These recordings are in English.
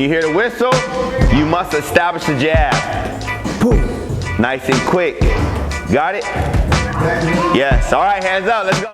you hear the whistle, you must establish the jab. Boom. Nice and quick. Got it? Yes. All right, hands up. Let's go.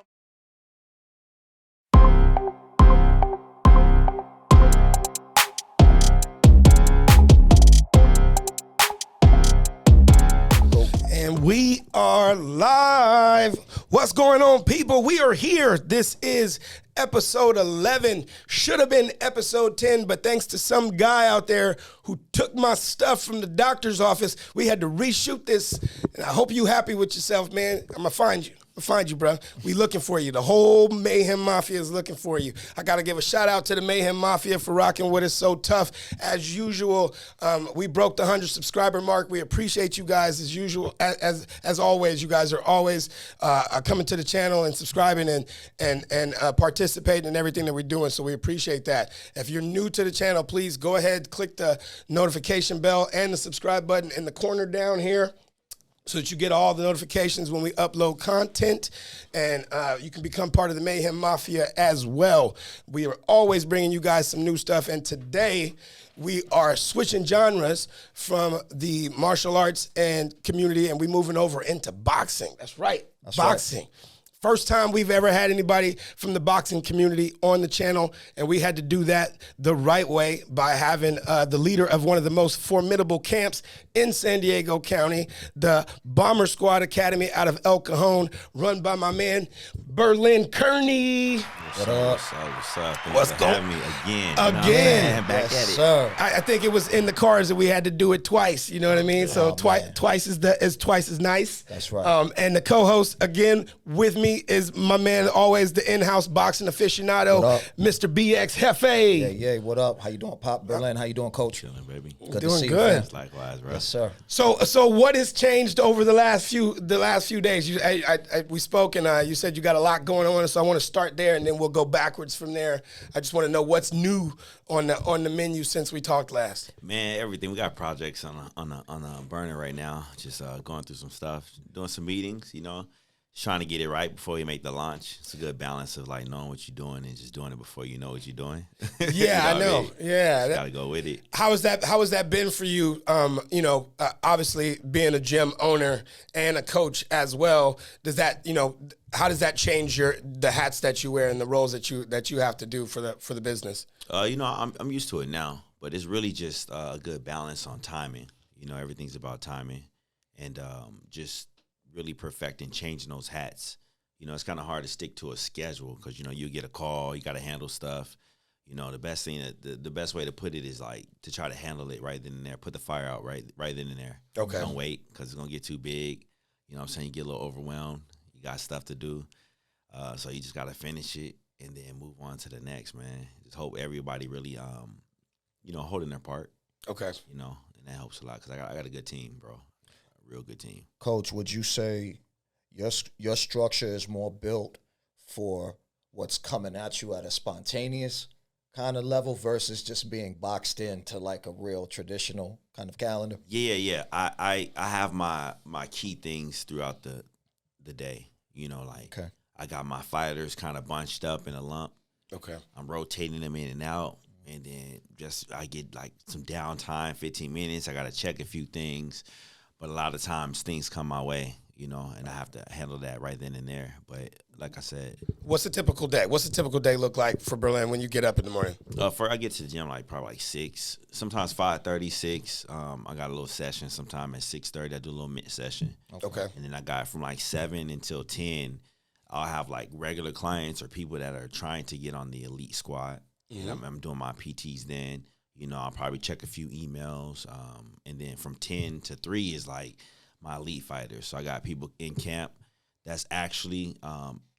And we are live. What's going on, people? We are here. This is episode 11. Should have been episode 10, but thanks to some guy out there who took my stuff from the doctor's office, we had to reshoot this. And I hope you happy with yourself, man. I'm going to find you. Bro. We looking for you. The whole Mayhem Mafia is looking for you. I got to give a shout out to the Mayhem Mafia for rocking with us so tough. As usual, we broke the 100 subscriber mark. We appreciate you guys as usual. As always, you guys are always coming to the channel and subscribing and participating in everything that we're doing. So we appreciate that. If you're new to the channel, please go ahead, click the notification bell and the subscribe button in the corner down here, so that you get all the notifications when we upload content, and you can become part of the Mayhem Mafia as well. We are always bringing you guys some new stuff, and today we are switching genres from the martial arts and community, and we're moving over into boxing. That's right, boxing. Right. First time we've ever had anybody from the boxing community on the channel, and we had to do that the right way by having the leader of one of the most formidable camps in San Diego County, the Bomber Squad Academy out of El Cajon, run by my man, Berlin Kerney. What up? What's up? What's going on? Me again. Again. Back at it. Sir. I think it was in the cars that we had to do it twice. You know what I mean? So twice is twice as nice. That's right. And the co-host, again, with me is my man, always the in-house boxing aficionado, Mr. BX Hefe. Yeah, what up? How you doing, Pop? Berlin, how you doing, Coach? Chilling, baby. Good doing to see good. you, Likewise, bro. Yes, sir. So what has changed over the last few days? We spoke, and you said you got a lot going on, so I want to start there, and then we'll go backwards from there. I just want to know what's new on the menu since we talked last. Man, everything. We got projects on a burner right now. Just going through some stuff, doing some meetings. You know, just trying to get it right before you make the launch. It's a good balance of like knowing what you're doing and just doing it before you know what you're doing. Yeah, I know. Yeah, got to go with it. How has that been for you? Obviously being a gym owner and a coach as well. Does that, how does that change the hats that you wear and the roles that you have to do for the business? I'm used to it now, but it's really just a good balance on timing. Everything's about timing, and just really perfecting changing those hats. It's kind of hard to stick to a schedule because you get a call, you got to handle stuff. The best thing, the best way to put it is like to try to handle it right then and there. Put the fire out right then and there. Okay. Don't wait because it's gonna get too big. You know what I'm saying? You get a little overwhelmed. You got stuff to do, so you just gotta finish it and then move on to the next, man. Just hope everybody really, holding their part. Okay. And that helps a lot because I got a good team, bro. A real good team. Coach, would you say your structure is more built for what's coming at you at a spontaneous kind of level versus just being boxed into like a real traditional kind of calendar? Yeah. I have my key things throughout the day. Okay. I got my fighters kind of bunched up in a lump. Okay. I'm rotating them in and out, and then I get like some downtime, 15 minutes. I got to check a few things, but a lot of times things come my way, and I have to handle that right then and there. But like I said, what's a typical day? What's a typical day look like for Berlin when you get up in the morning? I get to the gym probably 6, sometimes 5:30, 6. I got a little session sometime at 6:30. I do a little mid session. Okay. And then I got from 7 until 10. I'll have regular clients or people that are trying to get on the elite squad. Mm-hmm. And I'm doing my PTs then. I'll probably check a few emails. And then from 10 to 3 is my elite fighters. So I got people in camp that's actually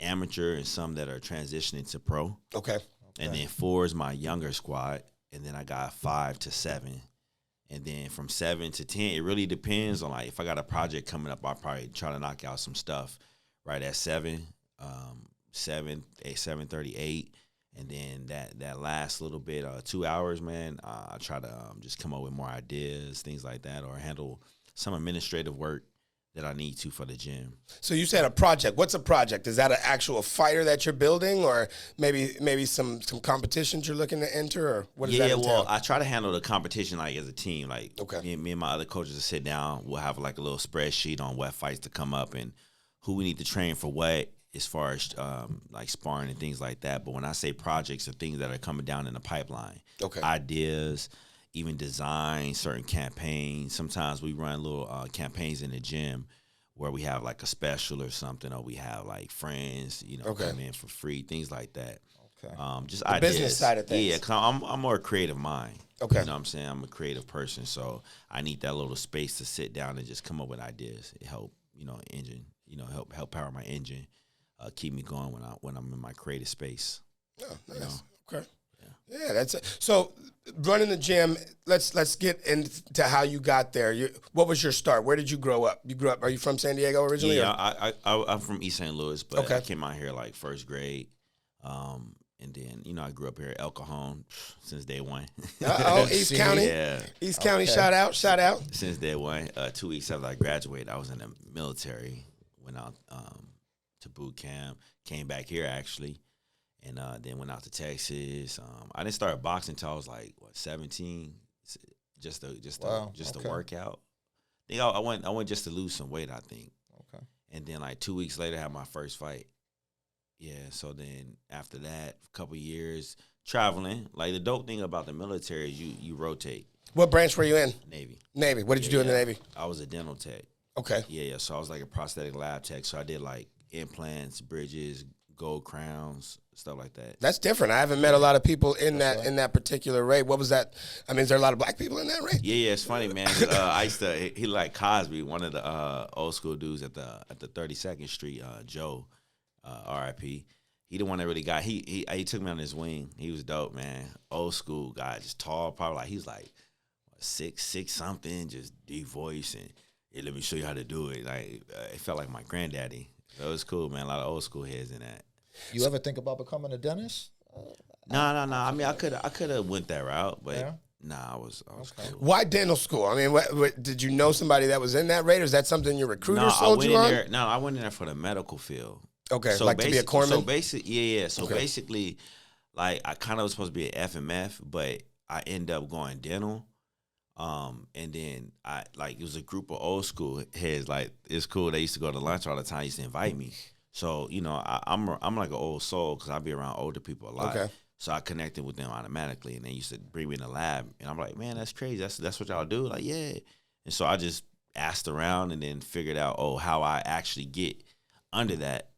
amateur and some that are transitioning to pro. Okay. And then 4 is my younger squad. And then I got 5 to 7. And then from 7 to 10, it really depends on if I got a project coming up, I'll probably try to knock out some stuff right at 7, 7:38. And then that last little bit, 2 hours, man, I try to just come up with more ideas, things like that, or handle some administrative work that I need to for the gym. So you said a project. What's a project? Is that an actual fighter that you're building, or maybe some competitions you're looking to enter, or what does that entail? Well, I try to handle the competition like as a team. Like Okay. me and my other coaches will sit down. We'll have like a little spreadsheet on what fights to come up and who we need to train for what, as far as like sparring and things like that. But when I say projects, are things that are coming down in the pipeline. Okay. Ideas, even design certain campaigns. Sometimes we run little campaigns in the gym where we have like a special or something, or we have like friends, come in for free, things like that. Okay. Just The ideas. business side of things. Yeah, cause I'm more a creative mind. Okay. You know what I'm saying? I'm a creative person, so I need that little space to sit down and just come up with ideas. It help, engine, help power my engine, keep me going when I'm in my creative space. Oh, nice. Okay. Yeah, that's it. So running the gym, let's get into how you got there. What was your start? Where did you grow up? Are you from San Diego originally? Yeah, I'm from East St. Louis, but Okay. I came out here like first grade. And then, I grew up here at El Cajon since day one. East County. Yeah. East County, shout out. Since day one. 2 weeks after I graduated, I was in the military, went out to boot camp, came back here actually, and then went out to Texas. I didn't start boxing until I was like 17, just to work out. I think I went just to lose some weight, I think. Okay. And then like 2 weeks later, I had my first fight. Yeah, so then after that, a couple years traveling. Like the dope thing about the military is you rotate. What branch were you in? Navy. Navy. What did you do in the Navy? I was a dental tech. Okay. Yeah. So I was like a prosthetic lab tech. So I did like implants, bridges, gold crowns, stuff like that. That's different. I haven't met a lot of people in that particular rate. What was that? I mean, is there a lot of black people in that rate? Yeah, it's funny, man. I used to. He like Cosby, one of the old school dudes at the 32nd Street. Joe, R.I.P. He the one that really got. He took me on his wing. He was dope, man. Old school guy, just tall, probably like he's like 6'6" something, just deep voice and yeah, let me show you how to do it. Like it felt like my granddaddy. So it was cool, man. A lot of old school heads in that. You ever think about becoming a dentist? No. I mean, I could have went that route, but Yeah? nah, I was cool. Why dental school? I mean, what, did you know somebody that was in that rate, or is that something your recruiter No, sold you on? I went in there for the medical field. Okay, like to be a corpsman? So basically, So basically, like I kind of was supposed to be an FMF, but I ended up going dental. And then it was a group of old school heads. Like it's cool. They used to go to lunch all the time. They used to invite me. So I'm like an old soul because I be around older people a lot. Okay. So I connected with them automatically, and they used to bring me in the lab, and I'm like, man, that's crazy. That's what y'all do. Like, yeah. And so I just asked around and then figured out, how I actually get under that.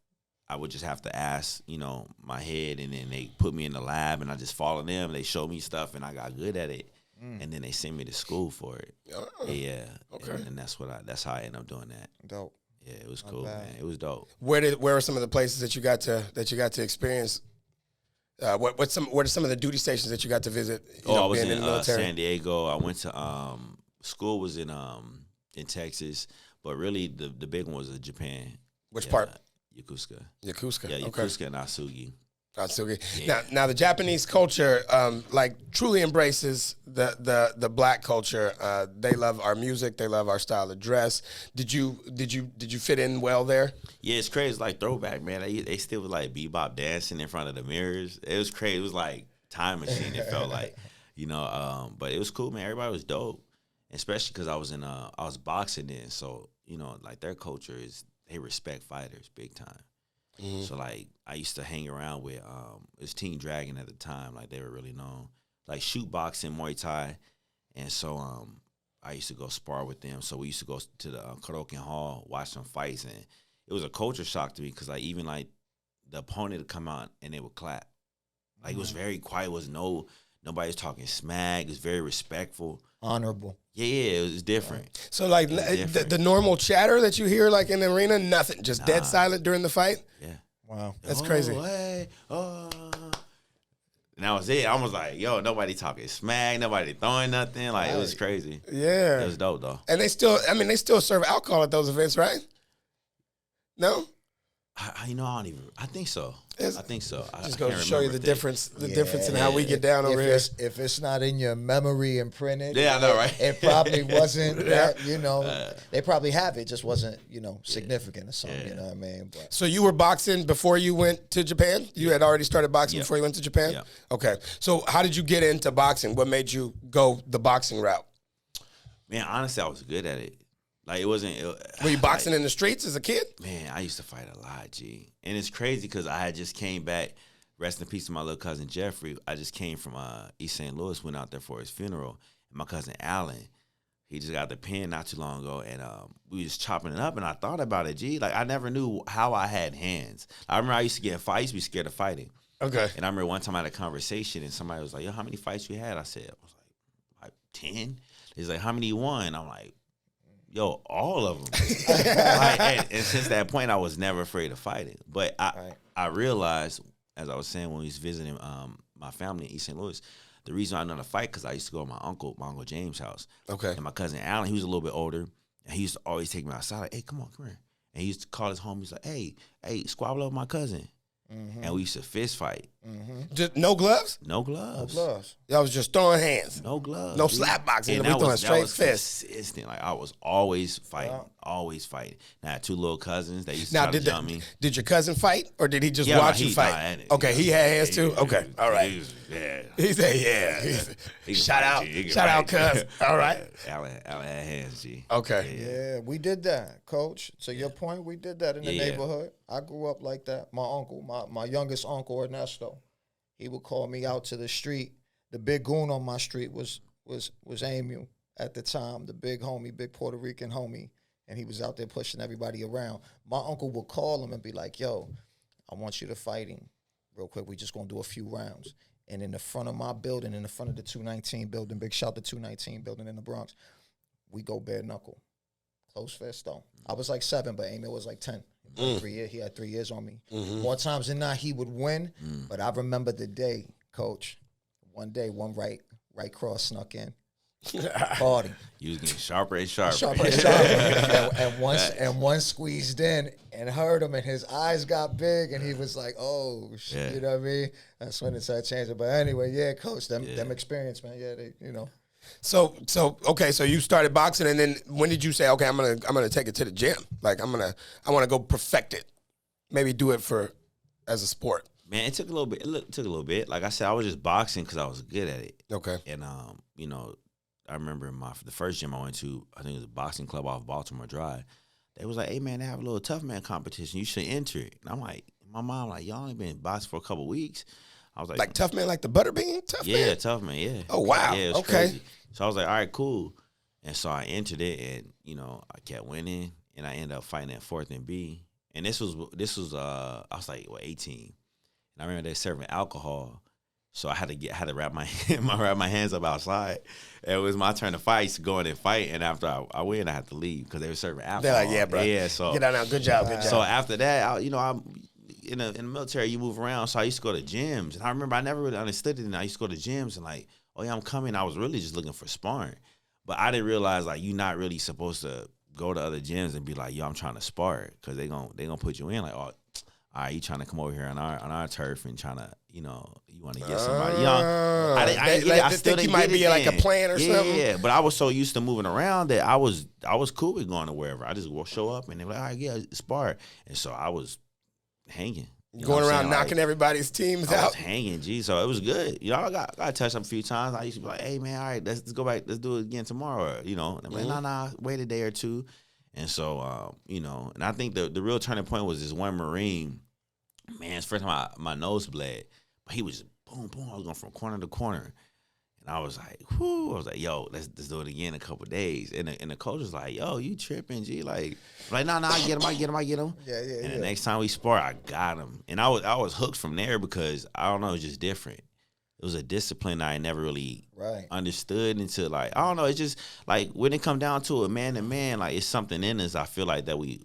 I would just have to ask, my head, and then they put me in the lab, and I just follow them. They show me stuff, and I got good at it, and then they send me to school for it. Yeah, Okay. and that's how I ended up doing that. Dope. Yeah, it was cool, bad. man. It was dope. Where are some of the places that you got to experience? What are some of the duty stations that you got to visit? I was being in the military? San Diego. I went to school was in Texas, but really the big one was in Japan. Which part? Yokosuka. Yokosuka. Yeah, Okay. Yokosuka and Asugi. Atsugi. Yeah. Now the Japanese culture, truly embraces the black culture. They love our music. They love our style of dress. Did you fit in well there? Yeah, it's crazy. It's like throwback, man. They still was like bebop dancing in front of the mirrors. It was crazy. It was like time machine. It felt like, but it was cool, man. Everybody was dope, especially because I was boxing then. So like their culture is they respect fighters big time. Mm-hmm. So like I used to hang around with it was Team Dragon at the time, like they were really known, like shoot boxing, Muay Thai, and so I used to go spar with them. So we used to go to the Karaoke Hall, watch some fights, and it was a culture shock to me because like even like the opponent would come out and they would clap, like it was very quiet. It was nobody was talking smack. It was very respectful, Honorable. Yeah, it was different. So like the normal chatter that you hear like in the arena, nothing, just dead silent during the fight. Yeah. Wow. That's crazy. Hey, and that was it. I was like, yo, nobody talking smack, nobody throwing nothing. Like it was crazy. Yeah. It was dope though. And they still serve alcohol at those events, right? No? I don't even. I think so. I think so. Just I goes can't to show you remember the if they- difference. The difference in how we get down over if here. if it's not in your memory imprinted, Yeah, I know, right? It probably wasn't that, they probably have it, just wasn't, significant or something, you know what I mean? But So you were boxing before you went to Japan? You had already started boxing Yep. before you went to Japan? Yep. Okay. So how did you get into boxing? What made you go the boxing route? Man, honestly, I was good at it. Like it wasn't. Were you boxing in the streets as a kid? Man, I used to fight a lot, G. And it's crazy because I had just came back. Rest in peace to my little cousin Jeffrey. I just came from East St. Louis, went out there for his funeral. And my cousin Alan, he just got the pen not too long ago, and we was chopping it up. And I thought about it, G. Like I never knew how I had hands. I remember I used to get in fights. I used to be scared of fighting. Okay. And I remember one time I had a conversation, and somebody was like, "Yo, how many fights you had?" I said, "I was like 10." He's like, "How many you won?" I'm like, "Yo, all of them." and since that point, I was never afraid of fighting. But I realized, as I was saying when we was visiting my family in East St. Louis, the reason I know how to fight because I used to go to my uncle James' house. Okay. And my cousin Alan, he was a little bit older, and he used to always take me outside. Like, "Hey, come here." And he used to call his homies like, "Hey, squabble up with my cousin." And we used to fist fight. Just no gloves? No gloves. gloves. Y'all was just throwing hands. No gloves. No dude. slap boxing. And We throwing straight fists. consistent. Like I was always fighting, always fighting. And I had two little cousins that used to Now, try to jump me. did your cousin fight, or did he just Yeah, watch no, you he- fight? nah, that- Okay, he had hands too. Okay, all right. Yeah. He said, "Yeah." He can Shout fight, out, G. He can shout out, fight. cuz. All right. Alan had hands, G. Okay. Yeah, we did that, Coach. To your point, we did that in the Yeah. neighborhood. I grew up like that. My uncle, my youngest uncle Ernesto, he would call me out to the street. The big goon on my street was Emu at the time, the big homie, big Puerto Rican homie, and he was out there pushing everybody around. My uncle would call him and be like, "Yo, I want you to fight him real quick. We just gonna do a few rounds." And in the front of my building, in the front of the 219 building, big shout to 219 building in the Bronx, we go bare knuckle. Close fist though. I was like 7, but Emil was like 10. He had 3 years on me. More times than not, he would win. But I remember the day, Coach. One day, one right cross snuck in. Caught him. You was getting sharper and sharper. Sharper and sharper. and once squeezed in and heard him, and his eyes got big, and he was like, "Oh shit," Yeah. you know what I mean? That's when it started changing. But anyway, yeah, Coach, them experience, man. Yeah, they, So okay, so you started boxing, and then when did you say, "Okay, I'm gonna take it to the gym. Like I want to go perfect it, maybe do it as a sport." Man, it took a little bit. Took a little bit. Like I said, I was just boxing because I was good at it. Okay. And I remember the first gym I went to, I think it was a boxing club off Baltimore Drive. They was like, "Hey man, they have a little tough man competition. You should enter it." And I'm like, my mom like, "Y'all only been boxing for a couple weeks." I was Like tough man, like the Butterbean tough man. yeah, tough man, yeah. Oh, wow. Yeah, it was Okay. crazy. So I was like, all right, cool. And so I entered it, and I kept winning, and I ended up fighting at 4th and B. And this was I was like 18, and I remember they serving alcohol, so I had to wrap my hands up outside. And it was my turn to fight. I used to go in and fight, and after I win, I had to leave because they were serving alcohol. They're like, "Yeah, bro. Yeah, so Get out now. Good job. Good job." so after that, I'm in the military. You move around, so I used to go to gyms, and I remember I never really understood it. And I used to go to gyms and like, "Oh yeah, I'm coming." I was really just looking for sparring, but I didn't realize like you're not really supposed to go to other gyms and be like, "Yo, I'm trying to spar," because they gonna put you in like, "Oh, all right, you trying to come over here on our turf and trying to you want to get somebody." I still think you didn't might get be it like a then. plan or something? Yeah, but I was so used to moving around that I was cool with going to wherever. I just will show up and they were like, "All right, yeah, spar," and so I was hanging. You know Going what I'm around saying? knocking everybody's teams I was out. hanging, G. So it was good. I got touched up a few times. I used to be like, "Hey man, all right, let's go back. Let's do it again tomorrow." And I'm like, "Nah, wait a day or two." And so, and I think the real turning point was this one Marine. Man, it's the first time my nose bled, but he was just boom, boom. I was going from corner to corner. And I was like, whoo. I was like, "Yo, let's do it again in a couple of days." And the coach was like, "Yo, you tripping, G?" Like, nah, I get him. Yeah. And the next time we spar, I got him. And I was hooked from there because, I don't know, it was just different. It was a discipline I never really understood until, like, I don't know, it's just, like, when it come down to it, man to man, like, it's something in us, I feel like, that we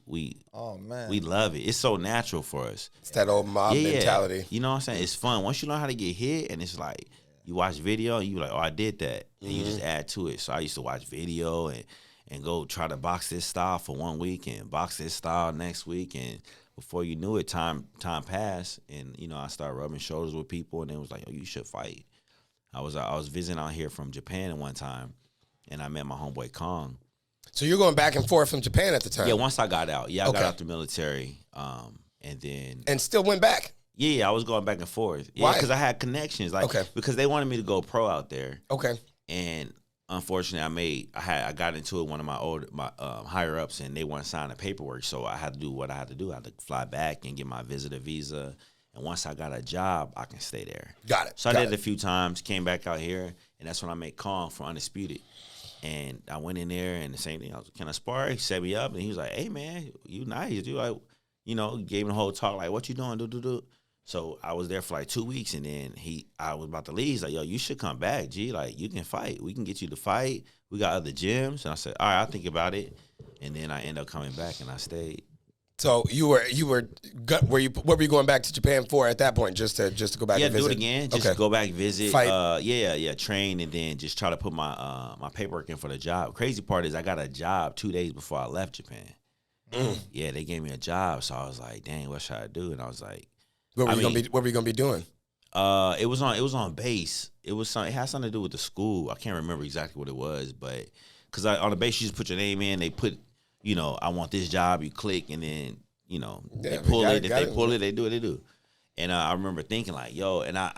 love it. It's so natural for us. It's that old mob mentality. You know what I'm saying? It's fun. Once you learn how to get hit, and it's like, you watch video, and you like, "Oh, I did that." And you just add to it. So I used to watch video and go try to box this style for 1 week and box this style next week. And before you knew it, time passed, and you know, I started rubbing shoulders with people, and it was like, oh, you should fight. I was visiting out here from Japan at one time, and I met my homeboy Kong. So you're going back and forth from Japan at the time? Yeah, once I got out. Yeah, I Okay. got out the military, and then And still went back? yeah, I was going back and forth. Yeah, Why? because I had connections, like Okay. because they wanted me to go pro out there. Okay. And unfortunately, I got into it with one of my higher ups, and they weren't signing the paperwork, so I had to do what I had to do. I had to fly back and get my visitor visa, and once I got a job, I can stay there. Got it. So I Got did it it. a few times, came back out here, and that's when I met Kong from Undisputed. And I went in there, and the same thing. I was, can I spar? He set me up, and he was like, "Hey man, you nice, you like, you know." Gave me the whole talk, like, "What you doing?" Do. So I was there for like 2 weeks, and then I was about to leave. He's like, "Yo, you should come back, G. Like, you can fight. We can get you to fight. We got other gyms." And I said, "All right, I'll think about it." And then I ended up coming back, and I stayed. So what were you going back to Japan for at that point? Just to go back Yeah, and do visit? it again. Just Okay. go back, visit. Fight. Yeah, train, and then just try to put my my paperwork in for the job. Crazy part is I got a job 2 days before I left Japan. Yeah, they gave me a job, so I was like, "Dang, what should I do?" And I was like, What were you gonna be doing? It was on base. It had something to do with the school. I can't remember exactly what it was, but because on the base you just put your name in. They put, you know, I want this job. You click, and then you know Yeah, they pull got it. it, If got they it. pull it, they do what they do. And I remember thinking like, yo, and I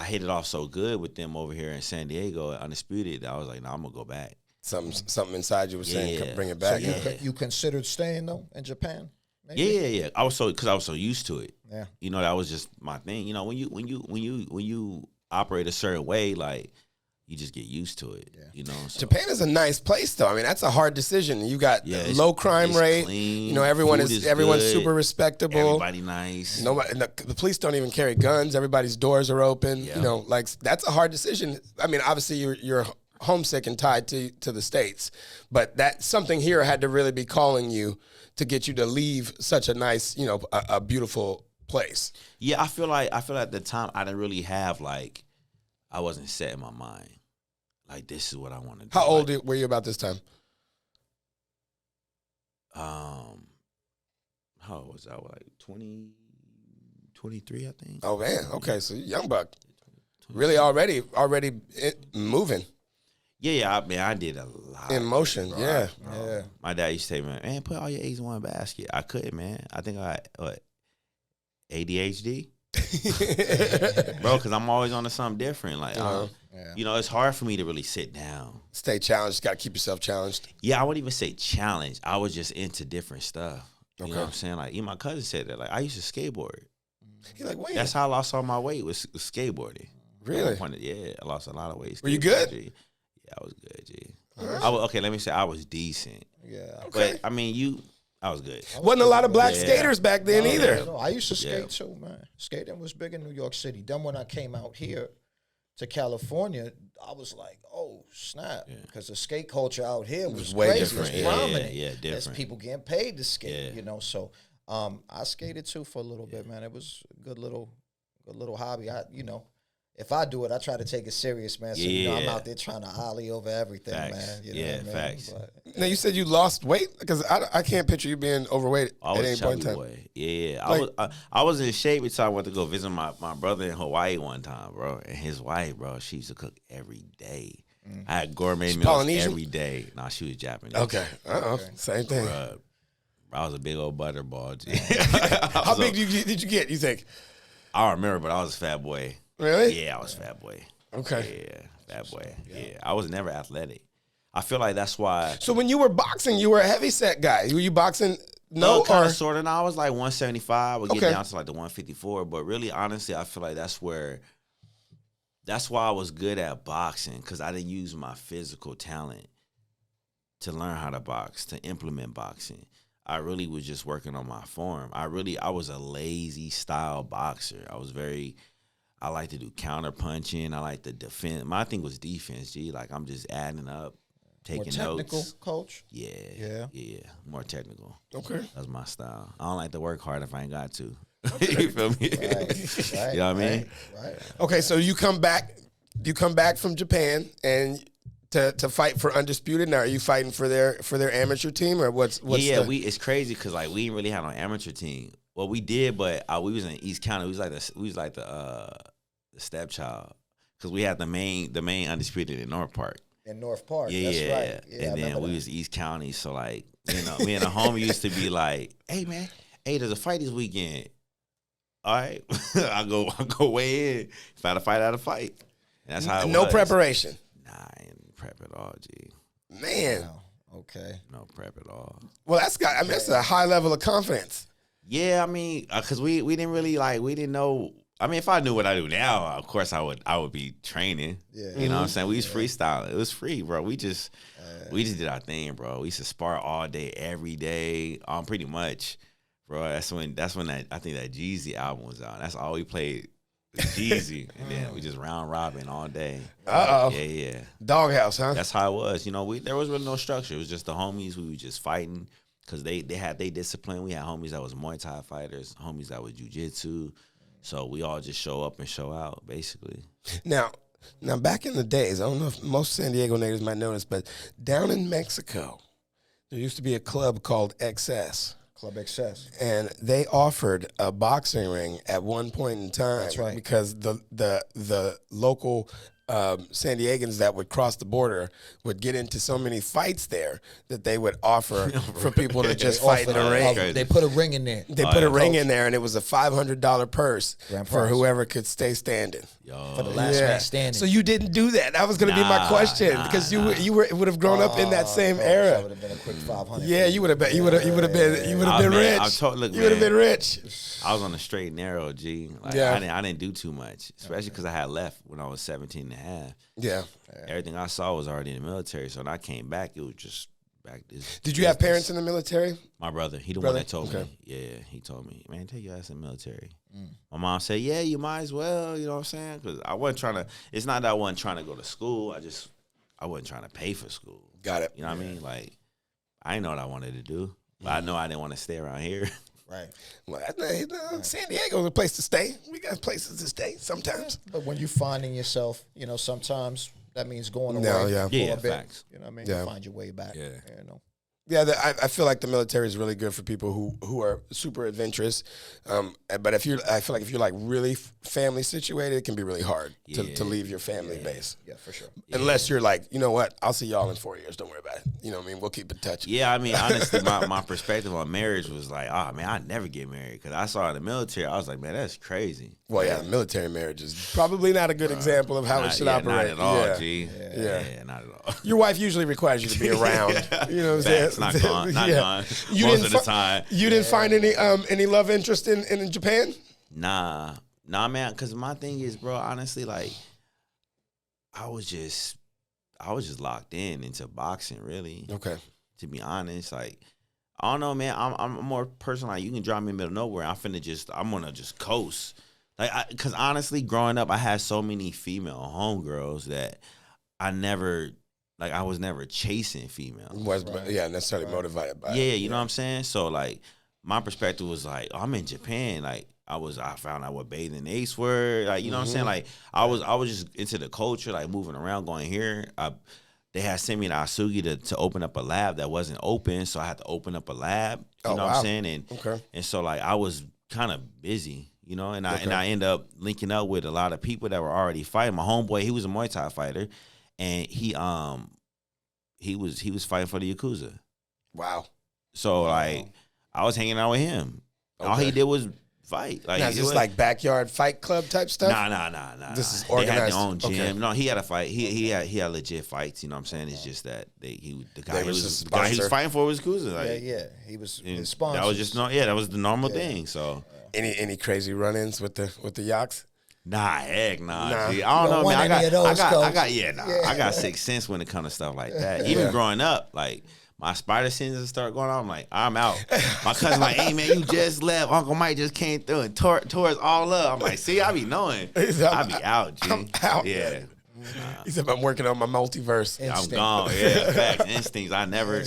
hit it off so good with them over here in San Diego at Undisputed that I was like, no, I'm gonna go back. Something inside you was saying, Yeah. bring it So back. you considered staying though in Japan? Maybe? Yeah. I was so used to it. Yeah. You know, that was just my thing. You know, when you operate a certain way, like you just get used to it. Yeah. You know, so. Japan is a nice place, though. I mean, that's a hard decision. You got low crime it's rate. clean, You know, everyone's food is everyone's good, super respectable. Everybody nice. Nobody, the police don't even carry guns. Everybody's doors are open. Yeah. You know, like that's a hard decision. I mean, obviously you're homesick and tied to the States, but that something here had to really be calling you to get you to leave such a nice, you know, a beautiful place. Yeah, I feel like at the time I didn't really have like, I wasn't set in my mind. Like, this is what I want to do. How old were you about this time? How old was I? Like 20, 23, I think. Oh man, okay, so you're young buck, really already moving Yeah. I mean, I did a lot. in motion. Yeah. Yeah. My dad used to say, man, put all your eggs in one basket. I couldn't, man. I think I got, ADHD? Bro, because I'm always on to something different. Like, Uh-huh. Yeah. you know, it's hard for me to really sit down. Stay challenged. Got to keep yourself challenged. Yeah, I wouldn't even say challenge. I was just into different stuff. You Okay. know what I'm saying? Like, even my cousin said that. Like, I used to skateboard. You're like, wait, That's how I lost all my weight, was skateboarding. really? At one point, yeah, I lost a lot of weight. Were you skateboarding, good? G. Yeah, I was good, G. Okay, let me say I was decent. Yeah. Okay. But, I mean, I was good. Wasn't a lot of black Yeah. skaters back then either. No, I used to skate Yeah. too, man. Skating was big in New York City. Then when I came out here to California, I was like, oh, snap. Because the skate culture out here was way crazy. different. It was Yeah, prominent. yeah, There's different. people getting paid to skate, Yeah. you know. So I skated too for a little bit, man. It was a good little hobby. If I do it, I try to take it serious, man. So, you know, I'm Yeah. out there trying to ollie over everything, Facts. man. You know Yeah, what I mean? facts. But, Now you said you lost weight because I can't picture you being overweight I at was any point in chubby time. boy. Yeah, Like- I was in shape until I went to go visit my brother in Hawaii one time, bro. And his wife, bro, she used to cook every day. I had gourmet meals Polynesian? every day. Nah, she was Japanese. Okay, same thing. Bruh, I was a big old butterball. G. How big did you get? You think? I don't remember, but I was a fat boy. Really? Yeah, I was a fat boy. Okay. Yeah, fat boy. Yeah, I was never athletic. I feel like that's why. So when you were boxing, you were a heavy set guy. Were you boxing? No, kind or of sort of. I was like 175. I would get Okay. down to like the 154. But really, honestly, I feel like that's why I was good at boxing, because I didn't use my physical talent to learn how to box, to implement boxing. I really was just working on my form. I was a lazy style boxer. I like to do counter punching. I like to defend. My thing was defense, G. Like, I'm just adding up, more taking technical, notes. coach. Yeah. More technical. okay. That's my style. I don't like to work hard if I ain't got to. You feel me? Right, You know what I mean? Right. Okay, so you come back from Japan and to fight for Undisputed. Now, are you fighting for their amateur team or what's Yeah, the, it's crazy because like we didn't really have no amateur team. Well, we did, but we was in East County. We was like the stepchild because we had the main undisputed in North Park. In North Park, Yeah, that's right. Yeah, and then we was East County, so like me and the homie used to be like, "Hey man, there's a fight this weekend. All right, I go weigh in. If I had to fight, I had to fight. And that's how it No was. preparation. Nah, I ain't prep at all, G. Man. Wow. Okay. No prep at all. Well, that's a high level of confidence. Yeah, I mean, cause we didn't really we didn't know. I mean, if I knew what I do now, of course I would be training. Yeah. You know what I'm saying? We was freestyling. It was free, bro. We just did our thing, bro. We used to spar all day, every day, pretty much, bro. That's when I think that Jeezy album was out. That's all we played, was Jeezy, and then we just round robin all day. Yeah. Doghouse, huh? That's how it was. You know, there was really no structure. It was just the homies. We were just fighting because they had their discipline. We had homies that was Muay Thai fighters, homies that was jiu-jitsu. So we all just show up and show out, basically. Now, back in the days, I don't know if most San Diego natives might know this, but down in Mexico, there used to be a club called XS. Club XS. And they offered a boxing ring at one point in time. That's right. Because the local San Diegans that would cross the border would get into so many fights there that they would offer for people to just fight in the ring. They put a ring in there. They put a ring in there, and it was a $500 purse Grand for prize. whoever could stay standing. For the last man standing. So you didn't do that. That was going to be my question because you would have grown up in that same era. That would have been a quick 500. Yeah, you would have been. You would have been rich. You would have been rich. I was on the straight and narrow, G. Like, Yeah. I didn't do too much, especially because I had left when I was 17 and a half. Yeah. Everything I saw was already in the military. So when I came back, it was just back this. Did you have parents in the military? My brother, he the Brother? one that told Okay. me. Yeah, he told me, man, take your ass in the military. My mom said, yeah, you might as well. You know what I'm saying? Because I wasn't trying to. It's not that I wasn't trying to go to school. I wasn't trying to pay for school. Got it. You know what I mean? Like, I didn't know what I wanted to do, but I know I didn't want to stay around here. Right. Well, San Diego's a place to stay. We got places to stay sometimes. But when you're finding yourself, sometimes that means going away No, yeah. for Yeah, a bit. facts. You know what I mean? Yeah. You find your way back. Yeah. Yeah, I feel like the military is really good for people who are super adventurous. But I feel like if you're like really family situated, it can be really hard to leave your family base. Yeah, for sure. Unless you're like, you know what, I'll see y'all in 4 years. Don't worry about it. You know what I mean? We'll keep in touch. Yeah, I mean, honestly, my perspective on marriage was like, oh, man, I'd never get married. Because I saw in the military, I was like, man, that's crazy. Well, yeah, military marriage is probably not a good example of how it should operate. Not at all, yeah. G. Yeah. Not at all. Your wife usually requires you to be around. You know what I'm saying? Facts, not gone. Not gone. You Most didn't of the time. You didn't find any love interest in Japan? Nah, man. Because my thing is, bro, honestly, like, I was just locked into boxing, really. Okay. To be honest, like, I don't know, man. I'm a more person. Like, you can drop me in the middle of nowhere. I'm gonna just coast. Like, because honestly, growing up, I had so many female homegirls that I was never chasing females. Necessarily motivated by it. Yeah, you know what I'm saying? So, like, my perspective was like, oh, I'm in Japan. Like, I found out what bathing apes were. Like, you know what I'm saying? Like, I was just into the culture, like, moving around, going here. They had sent me to Asugi to open up a lab that wasn't open, so I had to open up a lab. You know what I'm saying? And so, like, I was kind of busy. You know, and I end up linking up with a lot of people that were already fighting. My homeboy, he was a Muay Thai fighter, and he was fighting for the Yakuza. Wow. So like, I was hanging out with him. All he did was fight. Like, now, is this like backyard fight club type stuff? Nah. This is They organized. had their own gym. Okay. No, he had a fight. He had legit fights. You know what I'm saying? It's just that the guy he was fighting for was Yakuza. Like, Yeah. He was and his sponsor. that was just that was the normal thing. So. Any crazy run-ins with the yaks? Nah, heck nah. Nah. G. I don't know, man. I got 6 cents when it comes to stuff like that. Even growing up, like, my spider senses start going on. I'm like, I'm out. My cousin like, hey man, you just left. Uncle Mike just came through and tore us all up. I'm like, see, I be knowing. I be out, G. I'm out. Yeah. He said, I'm working on my multiverse. I'm gone. Yeah, facts. Instincts. I never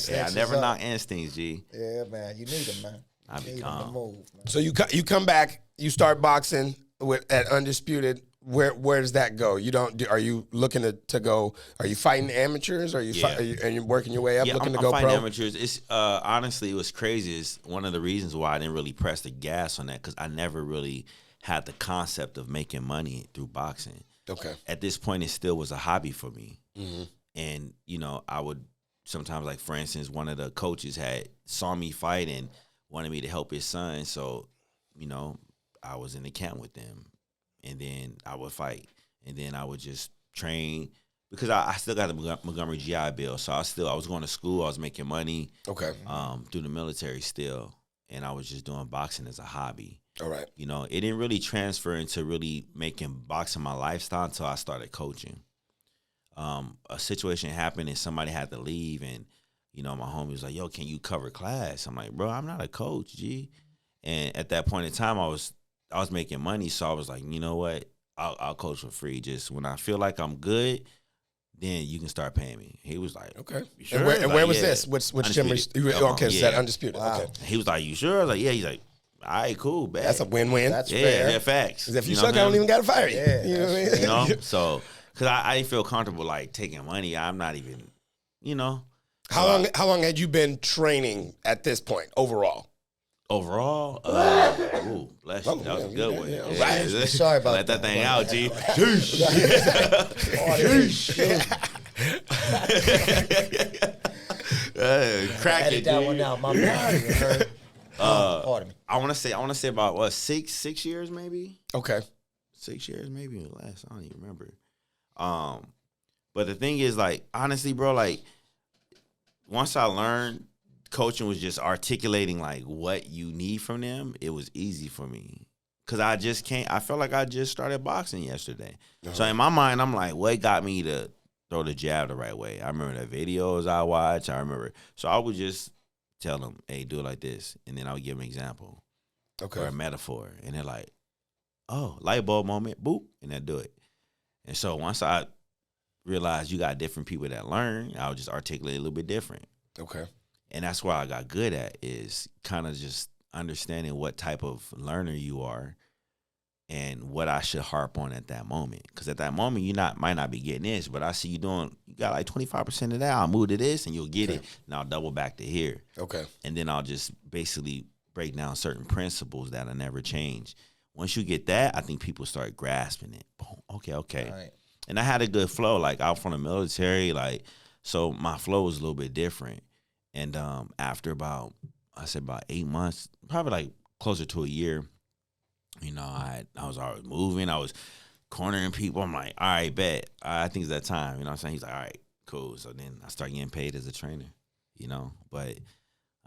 knock instincts, G. Yeah, man. You need them, man. I be Need 'em to gone. move, man. So you come back, you start boxing at Undisputed. where does that go? You don't. Are you looking to go? Are you fighting amateurs? Are you are you working your way up, looking to go I'm fighting pro? amateurs. It's honestly, it was crazy. It's one of the reasons why I didn't really press the gas on that, because I never really had the concept of making money through boxing. Okay. At this point, it still was a hobby for me. And I would sometimes, like, for instance, one of the coaches saw me fight and wanted me to help his son. So, I was in the camp with them. And then I would fight, and then I would just train, because I still got the Montgomery GI Bill. So I was going to school, I was making money, through the military still, and I was just doing boxing as a hobby. All right. It didn't really transfer into really making boxing my lifestyle until I started coaching. A situation happened and somebody had to leave, and my homie was like, "Yo, can you cover class?" I'm like, "Bro, I'm not a coach, G." And at that point in time, I was making money, so I was like, you know what? I'll coach for free. Just when I feel like I'm good, then you can start paying me. He was like, okay. You sure? And where was this? Which gym? Okay, so that Undisputed. Wow. Okay. He was like, you sure? I was like, yeah. He's like, all right, cool, bad. That's a win-win. That's yeah, fair. they're facts. 'Cause if you suck, I don't even got to fire you. Yeah, you know what I mean? So, because I didn't feel comfortable, like, taking money. I'm not even, How long had you been training at this point overall? Overall, ooh, bless you. That was a good one. Right. Sorry about Let that thing out, G. Crack Edit it, that G. one out. My bad. Pardon me. I want to say about what, six years maybe. Okay. 6 years maybe or less. I don't even remember. But the thing is, like, honestly, bro, like, once I learned coaching was just articulating, like, what you need from them, it was easy for me. Because I felt like I just started boxing yesterday. So in my mind, I'm like, what got me to throw the jab the right way? I remember the videos I watched. So I would just tell them, hey, do it like this. And then I would give them an example or a metaphor. And they're like, oh, light bulb moment, boop, and they'll do it. And so once I realized you got different people that learn, I would just articulate a little bit different. Okay. And that's what I got good at, is kind of just understanding what type of learner you are and what I should harp on at that moment. Because at that moment, might not be getting this, but I see you got like 25% of that. I'll move to this and you'll get it. And I'll double back to here. Okay. And then I'll just basically break down certain principles that'll never change. Once you get that, I think people start grasping it. Boom. Okay. Right. And I had a good flow. Like, out from the military, like, so my flow was a little bit different. And after about 8 months, probably like closer to a year, I was already moving. I was cornering people. I'm like, all right, bet. I think it's that time. You know what I'm saying? He's like, all right, cool. So then I started getting paid as a trainer, But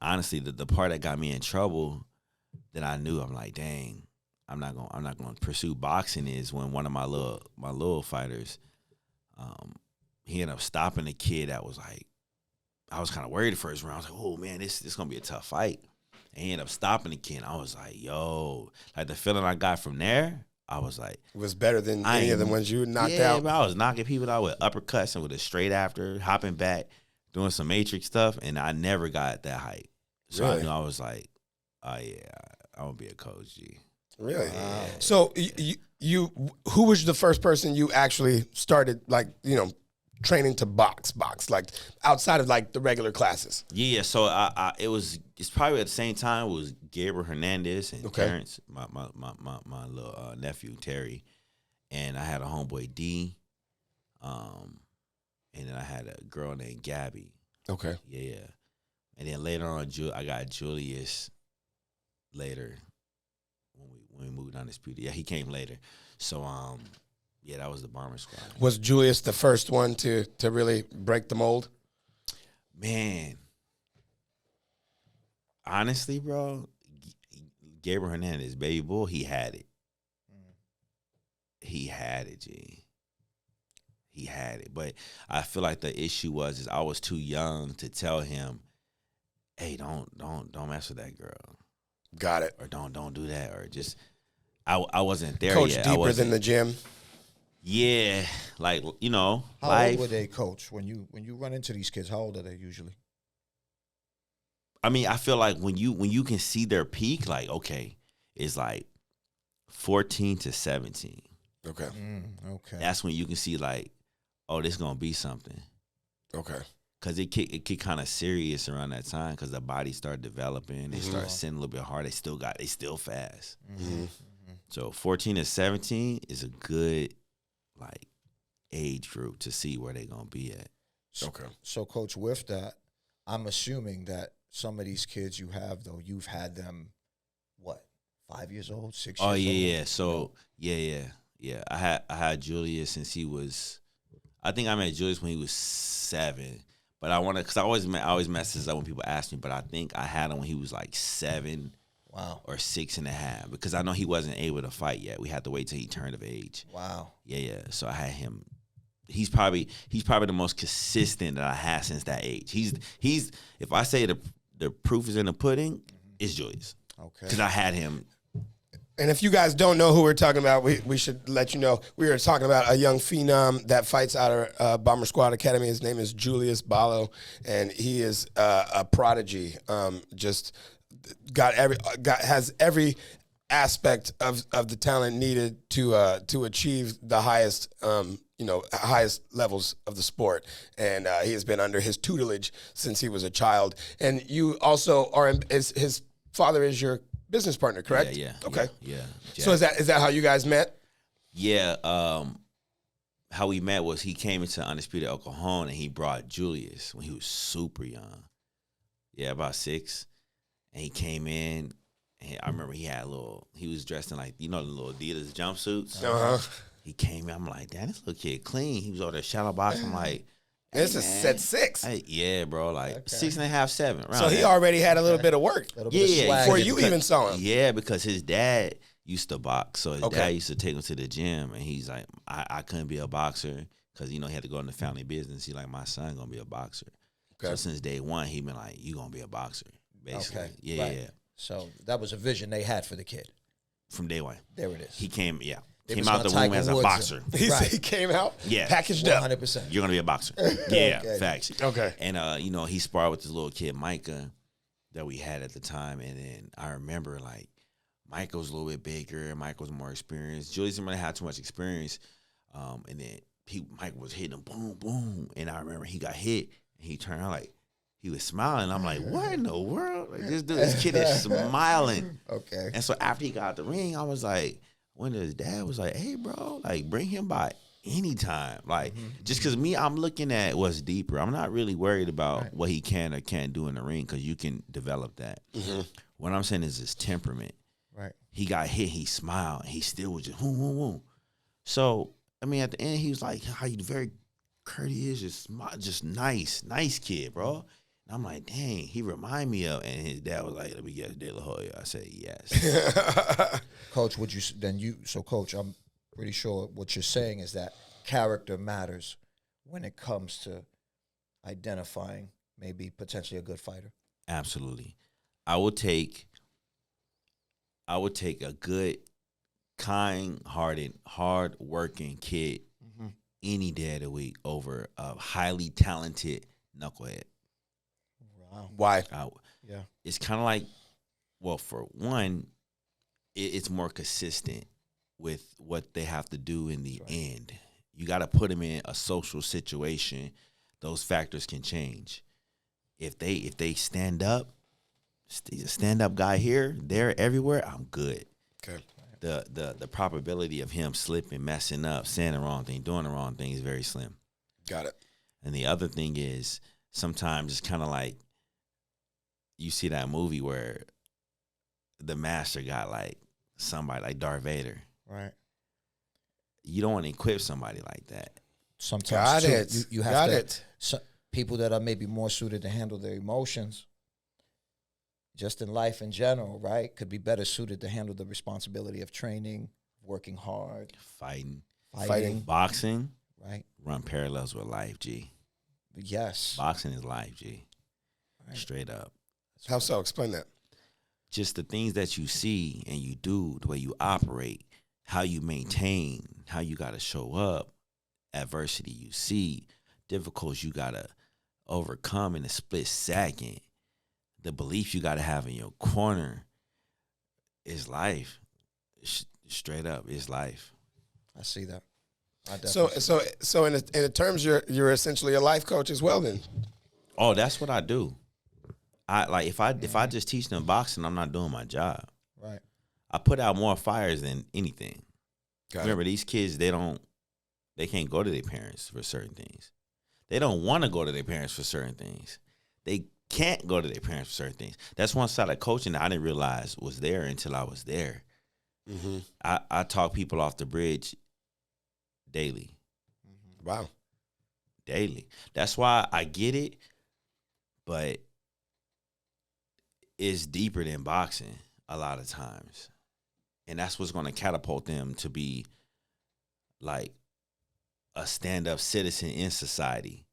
honestly, the part that got me in trouble that I knew, I'm like, dang, I'm not going to pursue boxing, is when one of my little fighters, he ended up stopping a kid that was like, I was kind of worried the first round. I was like, oh, man, this is going to be a tough fight. And he ended up stopping the kid. I was like, yo, like, the feeling I got from there, I was like, It was better than any of the ones you knocked out. Yeah, I was knocking people out with uppercuts and with a straight after, hopping back, doing some matrix stuff, and I never got that hype. So Really? I knew I was like, oh, yeah, I'm going to be a coach, G. Really? Wow. So you who was the first person you actually started, like, training to box, like, outside of, like, the regular classes? Yeah, so it's probably at the same time it was Gabriel Hernandez and Terrence, my little nephew Terry, and I had a homeboy D, and then I had a girl named Gabby. Okay. Yeah, and then later on, I got Julius later when we moved Undisputed. Yeah, he came later. So yeah, that was the Bomber Squad. Was Julius the first one to really break the mold? Man, honestly, bro, Gabriel Hernandez, Baby Bull, he had it. He had it, G. He had it. But I feel like the issue is I was too young to tell him, hey, don't mess with that girl. Got it. Or don't do that. Or just I wasn't there Coach yet. deeper than the gym. Yeah, like, How life. old were they, Coach? When you run into these kids, how old are they usually? I mean, I feel like when you can see their peak, like, okay, it's like 14 to 17. Okay. Okay. That's when you can see like, oh, this gonna be something. Okay. Cause it get kind of serious around that time because the body start developing. They start sitting a little bit hard. They still fast. So 14 to 17 is a good like age group to see where they gonna be at. Okay. So, Coach, with that, I'm assuming that some of these kids you have, though, you've had them, what, 5 years old, 6 years old? Oh yeah. So yeah. I had Julius since he was. I think I met Julius when he was 7. But I want to, because I always mess this up when people ask me. But I think I had him when he was like 7. Wow. Or 6.5, because I know he wasn't able to fight yet. We had to wait till he turned of age. Wow. Yeah. So I had him. He's probably the most consistent that I had since that age. He's if I say the proof is in the pudding, it's Julius. Okay. Because I had him. And if you guys don't know who we're talking about, we should let you know. We are talking about a young phenom that fights out of Bomber Squad Academy. His name is Julius Ballo, and he is a prodigy. Has every aspect of the talent needed to achieve the highest highest levels of the sport, and he has been under his tutelage since he was a child. And you also are his father is your business partner, correct? Yeah. Okay. Yeah. So is that how you guys met? Yeah. How we met was he came into Undisputed El Cajon and he brought Julius when he was super young. Yeah, about 6. And he came in, and I remember he was dressed in like, the little Adidas jumpsuits. Uh-huh. He came in, I'm like, damn, this little kid clean. He was over there shadow boxing. I'm like, hey, This is set 6. Hey, yeah, bro, like 6.5, 7. So he already had a little bit of work before you even saw him. Yeah, because his dad used to box. So his Okay. dad used to take him to the gym, and he's like, I couldn't be a boxer because, he had to go into family business. He's like, my son going to be a boxer. Okay. So since day one, he been like, you going to be a boxer, basically. Okay. Yeah, Right. yeah. So that was a vision they had for the kid. From day one. There it is. He came They was out the gonna room Tiger as a Woods boxer. him. He Right. he came out Yeah. packaged up. 100%. You're going to be a boxer. Yeah, Okay. facts. Okay. And, he sparred with this little kid, Micah, that we had at the time. And then I remember, like, Micah was a little bit bigger. Micah was more experienced. Julius didn't really have too much experience. And then Micah was hitting him, boom, boom. And I remember he got hit, and he turned out like, he was smiling. I'm like, what in the world? Like, this kid is smiling. Okay. And so after he got out the ring, I was like, when his dad was like, hey, bro, like, bring him by anytime. Like, just because I'm looking at what's deeper. I'm not really worried about what he can or can't do in the ring because you can develop that. What I'm saying is his temperament. Right. He got hit, he smiled, and he still was just, boom, boom, boom. So, I mean, at the end, he was like, how you very courteous, just nice kid, bro. And I'm like, dang, he remind me of, and his dad was like, let me guess, De La Hoya. I said, yes. Coach, Coach, I'm pretty sure what you're saying is that character matters when it comes to identifying maybe potentially a good fighter. Absolutely. I would take a good, kind-hearted, hard-working kid any day of the week over a highly talented knucklehead. Wow. Why? Yeah. It's kind of like, well, for one, it's more consistent with what they have to do in the end. You got to put them in a social situation. Those factors can change. If they stand up, he's a stand-up guy here, there, everywhere, I'm good. Okay. The probability of him slipping, messing up, saying the wrong thing, doing the wrong thing is very slim. Got it. And the other thing is sometimes it's kind of like you see that movie where the master got like somebody like Darth Vader. Right. You don't want to equip somebody like that. Sometimes Got it. You have Got to, it. people that are maybe more suited to handle their emotions, just in life in general, right, could be better suited to handle the responsibility of training, working hard, Fighting. Boxing, right? run parallels with life, G. Yes. Boxing is life, G. Right. Straight up. How so? Explain that. Just the things that you see and you do, the way you operate, how you maintain, how you got to show up, adversity you see, difficulties you got to overcome in a split second, the belief you got to have in your corner is life. Straight up, it's life. I see that. I So definitely so in the terms, you're essentially a life coach as well. Then Oh, that's what I do. I like if I just teach them boxing, I'm not doing my job. right. I put out more fires than anything. Got it. Remember, these kids, they can't go to their parents for certain things. They don't want to go to their parents for certain things. They can't go to their parents for certain things. That's one side of coaching that I didn't realize was there until I was there. Mm-hmm. I talk people off the bridge daily. Wow. Daily. That's why I get it, but it's deeper than boxing a lot of times. And that's what's going to catapult them to be like a stand-up citizen in society.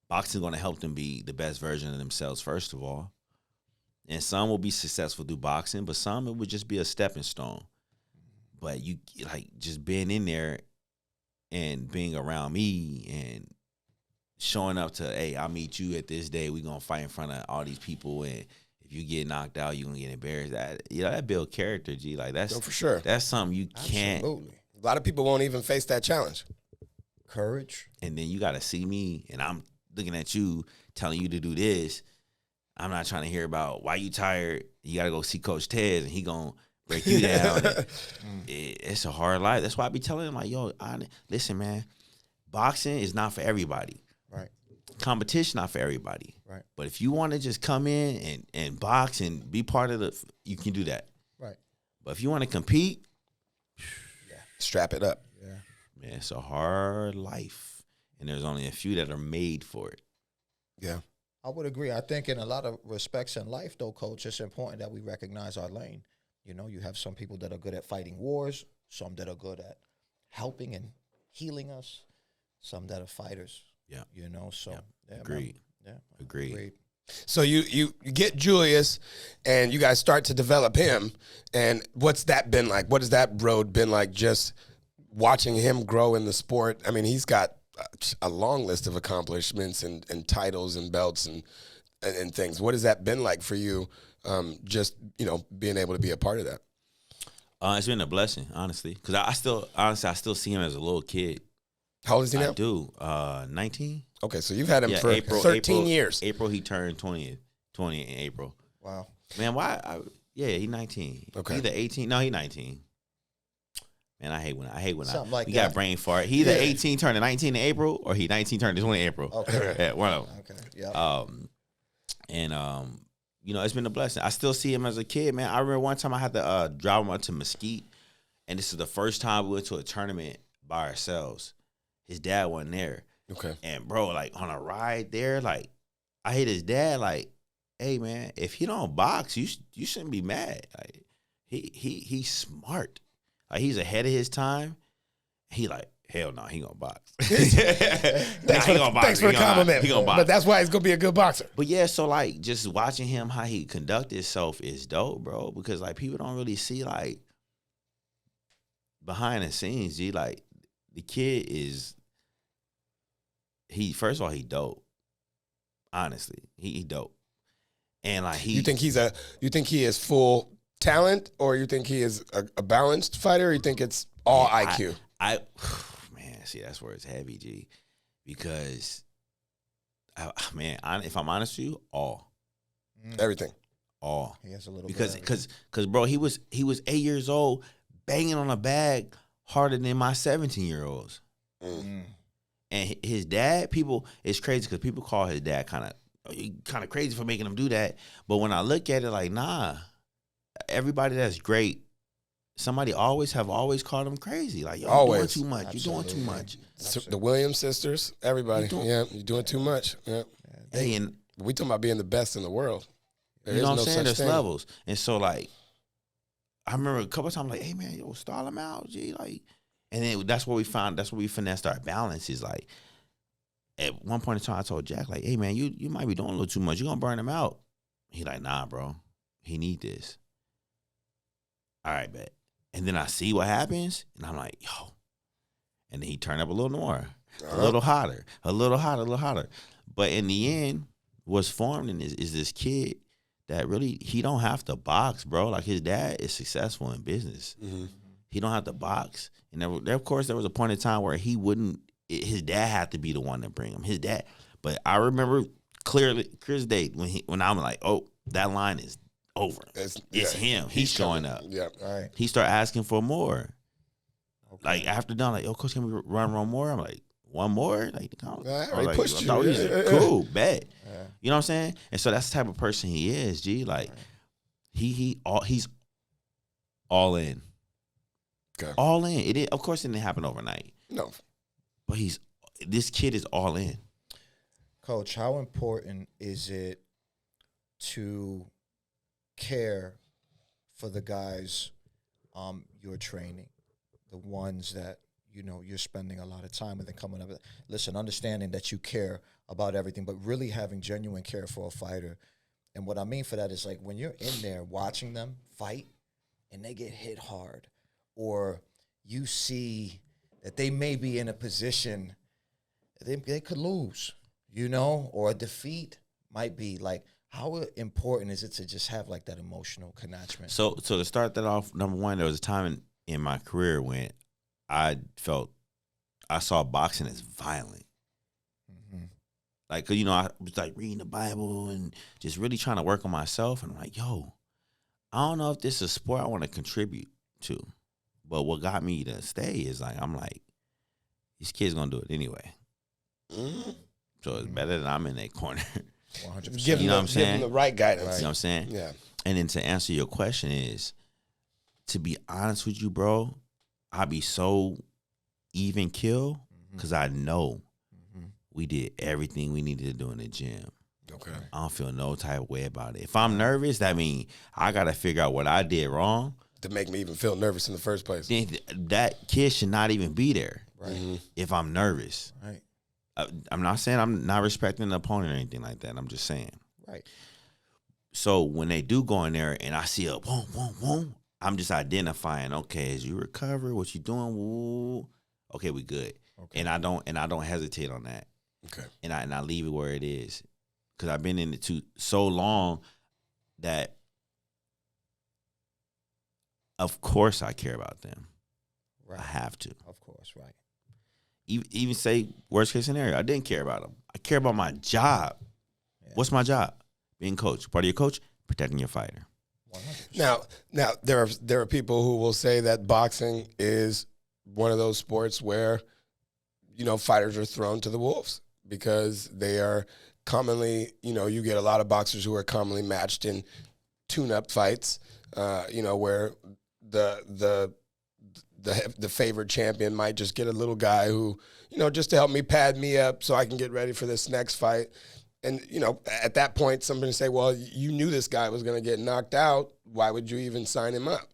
Boxing is going to help them be the best version of themselves, first of all. And some will be successful through boxing, but some it would just be a stepping stone. But you like just being in there and being around me and showing up to, hey, I'll meet you at this day. We're going to fight in front of all these people. And if you get knocked out, you're going to get embarrassed. That build character, G. Like, that's for sure. That's something you can't. Absolutely. A lot of people won't even face that challenge. Courage. And then you got to see me, and I'm looking at you, telling you to do this. I'm not trying to hear about why you tired. You got to go see Coach Tez, and he going to break you down. It's a hard life. That's why I be telling him, like, yo, listen, man, boxing is not for everybody. Right. Competition not for everybody. Right. But if you want to just come in and box and be part of you can do that. Right. But if you want to compete, Strap it up. Yeah. man, it's a hard life. And there's only a few that are made for it. Yeah. I would agree. I think in a lot of respects in life, though, Coach, it's important that we recognize our lane. You know, you have some people that are good at fighting wars, some that are good at helping and healing us, some that are fighters. Yeah. You know, so. Yeah. Yeah, Agreed. man. Yeah. Agreed. So you get Julius, and you guys start to develop him. And what's that been like? What has that road been like? Just watching him grow in the sport. I mean, he's got a long list of accomplishments and titles and belts and things. What has that been like for you? Just being able to be a part of that. It's been a blessing, honestly, because I still see him as a little kid. How old is he now? I do. 19. Okay, so you've had him for 13 years. April, he turned 20 in April. Wow. Man, why? He's 19. Okay. Either 18. No, he's 19. Man, I hate when Something like we that. got brain fart. He either 18 turning 19 in April, or he 19 turning 20 in April. Okay. Yeah, one of them. Okay. Yeah. It's been a blessing. I still see him as a kid, man. I remember one time I had to drive him up to Mesquite, and this is the first time we went to a tournament by ourselves. His dad wasn't there. Okay. And bro, like on a ride there, like I hit his dad, like, hey man, if he don't box, you shouldn't be mad. Like he's smart. Like he's ahead of his time. He like, hell no, he gonna box. Thanks for the compliment. He gonna box. But that's why he's gonna be a good boxer. But yeah, so like just watching him how he conduct himself is dope, bro. Because like people don't really see like behind the scenes, G. Like the kid is first of all, he dope. Honestly. He dope. And like You think he is full talent, or you think he is a balanced fighter, or you think it's all IQ? Man, see, that's where it's heavy, G. Because if I'm honest with you, all. Everything. All. He has a little because bit. because bro, he was 8 years old banging on a bag harder than my 17-year-olds. And his dad, it's crazy because people call his dad kind of crazy for making him do that. But when I look at it, like, nah, everybody that's great, somebody always called him crazy. Like, yo, you're doing too much. You're doing too much. The Williams sisters, everybody. You're doing too much. Yeah. Hey, and We talking about being the best in the world. There you is know what no I'm saying? such There's thing. levels. And so, like, I remember a couple of times, like, hey, man, yo, stall him out, G. Like, and then that's where we finessed our balance is, like, at one point in time, I told Jack, like, hey, man, you might be doing a little too much. You're going to burn him out. He like, nah, bro. He need this. All right, bet. And then I see what happens, and I'm like, yo. And then he turned up a little more, a little hotter, a little hotter. But in the end, what's formed is this kid that really, he don't have to box, bro. Like, his dad is successful in business. Mm-hmm. He don't have to box. And of course, there was a point in time where he wouldn't. His dad had to be the one to bring him. His dad. But I remember clear as day when I'm like, oh, that line is over. It's him. He's showing up. Yeah, Right. He started asking for more. Okay. Like after done, like, yo, coach, can we run one more? I'm like, one more? Like, I already pushed you. I thought he was cool, bet. Yeah. You know what I'm saying? And so that's the type of person he is, G. Like, he's all in. Okay. All in. Of course, it didn't happen overnight. No. But this kid is all in. Coach, how important is it to care for the guys you're training, the ones that you're spending a lot of time with and coming up with? Listen, understanding that you care about everything, but really having genuine care for a fighter. And what I mean for that is, like, when you're in there watching them fight and they get hit hard, or you see that they may be in a position they could lose, or a defeat might be, like, how important is it to just have, like, that emotional attachment? So to start that off, number one, there was a time in my career when I saw boxing as violent. Mm-hmm. Like, 'cause, I was like reading the Bible and just really trying to work on myself. And I'm like, yo, I don't know if this is a sport I want to contribute to. But what got me to stay is, like, I'm like, these kids gonna do it anyway. Mm-hmm. So it's better than I'm in that corner. 100%. Give You know what I'm give them saying? the right guidance. You know what I'm saying? Yeah. And then to answer your question is, to be honest with you, bro, I be so even kill because I know we did everything we needed to do in the gym. Okay. I don't feel no type of way about it. If I'm nervous, that means I got to figure out what I did wrong. To make me even feel nervous in the first place. Then that kid should not even be there Right. if I'm nervous. Right. I'm not saying I'm not respecting the opponent or anything like that. I'm just saying. Right. So when they do go in there and I see a boom, boom, boom, I'm just identifying, okay, as you recover, what you doing? Woo. Okay, we good. Okay. And I don't hesitate on that. Okay. And I leave it where it is. Because I've been in it so long that of course I care about them. Right. I have to. Of course, right. Even say worst case scenario, I didn't care about them. I care about my job. Yeah. What's my job? Being coach. Part of your coach, protecting your fighter. 100%. Now there are people who will say that boxing is one of those sports where, fighters are thrown to the wolves because they are commonly, you get a lot of boxers who are commonly matched in tune-up fights, where the favored champion might just get a little guy who, just to help me pad me up so I can get ready for this next fight. And, at that point, somebody say, well, you knew this guy was going to get knocked out. Why would you even sign him up?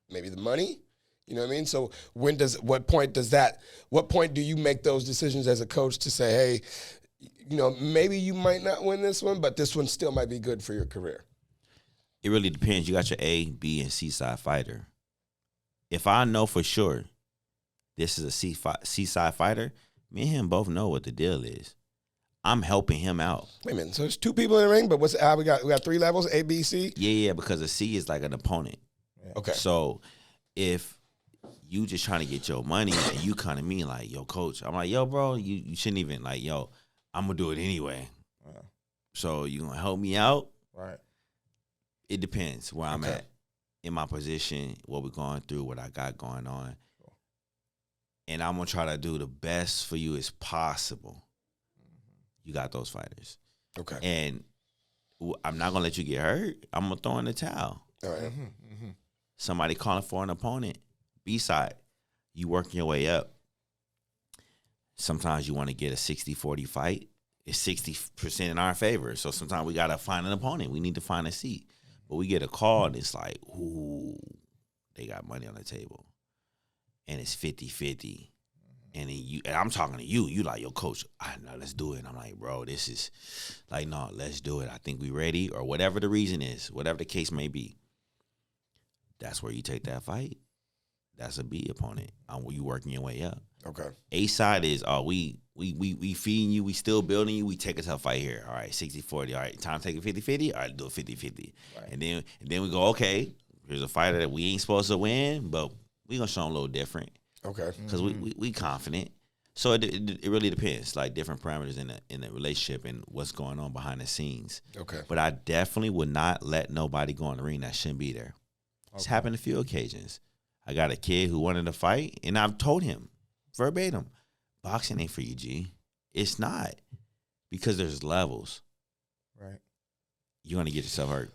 Maybe the money? You know what I mean? So what point do you make those decisions as a coach to say, hey, maybe you might not win this one, but this one still might be good for your career? It really depends. You got your A, B, and C side fighter. If I know for sure this is a C side fighter, me and him both know what the deal is. I'm helping him out. Wait a minute. So there's two people in the ring, but we got 3 levels, A, B, C? Yeah, because a C is like an opponent. Okay. So if you just trying to get your money and you kind of mean like, yo, coach, I'm like, yo, bro, you shouldn't even, like, yo, I'm going to do it anyway. So you going to help me out? Right. It depends where I'm at in my position, what we're going through, what I got going on. And I'm going to try to do the best for you as possible. You got those fighters. Okay. And I'm not going to let you get hurt. I'm going to throw in the towel. All right. Somebody calling for an opponent. B-side, you working your way up. Sometimes you want to get a 60-40 fight. It's 60% in our favor. So sometimes we got to find an opponent. We need to find a seat. But we get a call and it's like, ooh, they got money on the table. And it's 50-50. And I'm talking to you. You like, yo, coach, I know, let's do it. And I'm like, bro, this is like, no, let's do it. I think we ready, or whatever the reason is, whatever the case may be. That's where you take that fight. That's a B opponent. You working your way up. Okay. A side is, we feeding you, we still building you, we take a tough fight here. All right, 60-40. All right, time to take a 50-50. All right, do a 50-50. Right. And then we go, okay, here's a fighter that we ain't supposed to win, but we gonna show him a little different Okay. because we confident. So it really depends, like different parameters in the relationship and what's going on behind the scenes. Okay. But I definitely would not let nobody go in the ring that shouldn't be there. It's happened a few occasions. I got a kid who wanted to fight, and I've told him verbatim, boxing ain't for you, G. It's not, because there's levels. Right. You're gonna get yourself hurt.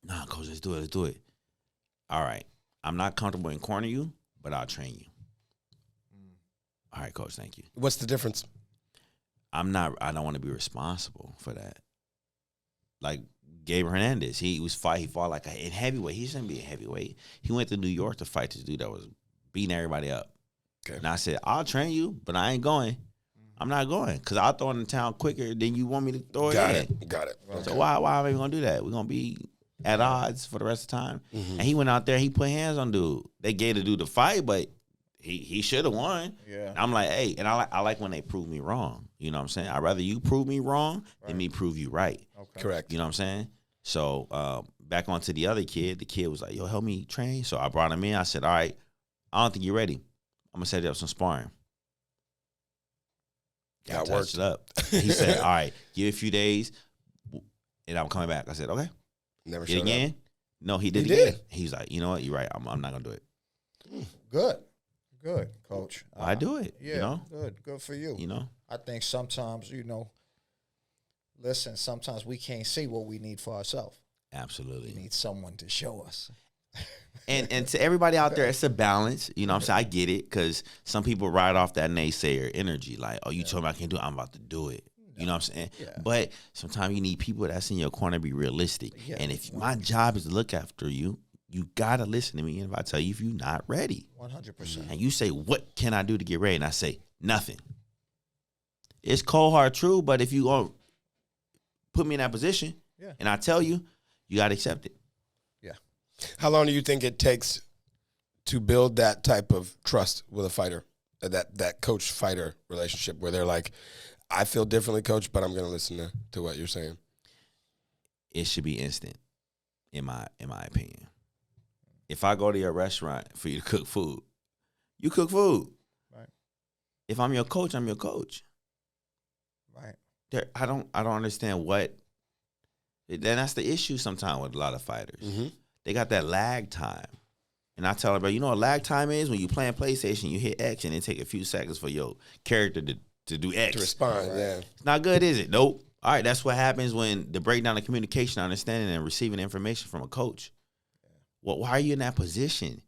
Nah, coach, let's do it. All right. I'm not comfortable in corner you, but I'll train you. All right, coach, thank you. What's the difference? I don't want to be responsible for that. Like Gabriel Hernandez, he fought like in heavyweight. He shouldn't be a heavyweight. He went to New York to fight this dude that was beating everybody up. Okay. And I said, I'll train you, but I ain't going. I'm not going because I'll throw it in the town quicker than you want me to throw it in. Got it. So Okay. why am I going to do that? We're going to be at odds for the rest of the time. Mm-hmm. And he went out there, he put hands on dude. They gave the dude the fight, but he should have won. Yeah. And I'm like, hey, and I like when they prove me wrong. You know what I'm saying? I'd rather you prove me wrong than me prove you right. Okay. Correct. You know what I'm saying? So back on to the other kid. The kid was like, yo, help me train. So I brought him in. I said, all right, I don't think you're ready. I'm going to set you up some sparring. That Touched worked. it up. He said, all right, give it a few days, and I'm coming back. I said, okay. Never Did showed it again? up. No, he did He again. did. He's like, you know what? You're right. I'm not going to do it. Good, coach. I do it, Yeah, you know? good for you. You know? I think sometimes, listen, sometimes we can't see what we need for ourselves. We Absolutely. need someone to show us. And to everybody out there, it's a balance. You know what I'm saying? I get it, because some people ride off that naysayer energy. Like, oh, you told me I can't do it. I'm about to do it. You know what I'm saying? Yeah. But sometimes you need people that's in your corner to be realistic. Yeah, and if my job is to look after you, you got to listen to me. And if I tell you if you're not ready, 100%. and you say, what can I do to get ready? And I say, nothing. It's cold hard true, but if you gonna put me in that position, Yeah. and I tell you, you got to accept it. Yeah. How long do you think it takes to build that type of trust with a fighter, that coach-fighter relationship where they're like, I feel differently, coach, but I'm going to listen to what you're saying? It should be instant, in my opinion. If I go to your restaurant for you to cook food, you cook food. Right. If I'm your coach, I'm your coach. Right. I don't understand what. And that's the issue sometimes with a lot of fighters. Mm-hmm. They got that lag time. And I tell them, bro, you know what lag time is? When you playing PlayStation, you hit X and it take a few seconds for your character to do X. To respond, yeah. It's not good, is it? Nope. All right, that's what happens when the breakdown of communication, understanding, and receiving information from a coach. Well, why are you in that position?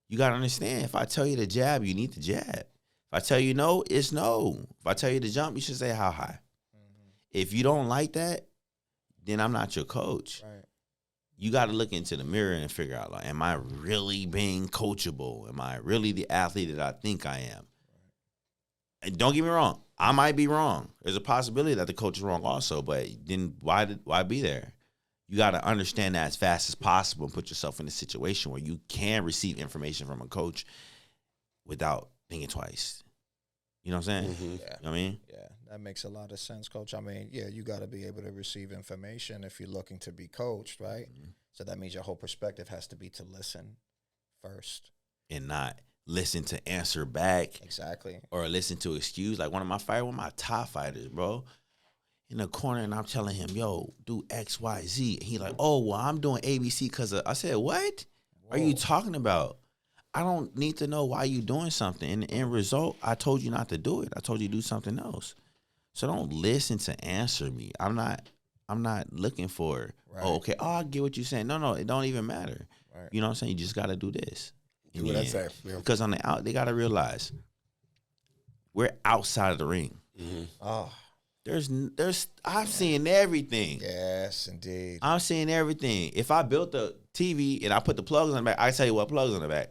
You got to understand, if I tell you to jab, you need to jab. If I tell you no, it's no. If I tell you to jump, you should say how high. If you don't like that, then I'm not your coach. Right. You got to look into the mirror and figure out, like, am I really being coachable? Am I really the athlete that I think I am? And don't get me wrong, I might be wrong. There's a possibility that the coach is wrong also, but then why be there? You got to understand that as fast as possible and put yourself in a situation where you can receive information from a coach without thinking twice. You know what I'm saying? Mm-hmm. You know what I mean? Yeah, that makes a lot of sense, coach. I mean, yeah, you got to be able to receive information if you're looking to be coached, right? Mm-hmm. So that means your whole perspective has to be to listen first. And not listen to answer back Exactly. or listen to excuse. Like one of my top fighters, bro, in the corner, and I'm telling him, yo, do X, Y, Z. And he like, oh, well, I'm doing ABC because I said, what are you talking about? I don't need to know why you doing something. In the end result, I told you not to do it. I told you to do something else. So don't listen to answer me. I'm not looking for, Right. oh, okay, I get what you're saying. No, it don't even matter. Right. You know what I'm saying? You just got to do this. Do what I say. Yeah. Because on the out, they got to realize we're outside of the ring. Mm-hmm. Oh, I've seen everything. yes, indeed. I'm seeing everything. If I built the TV and I put the plugs on the back, I tell you what plugs on the back.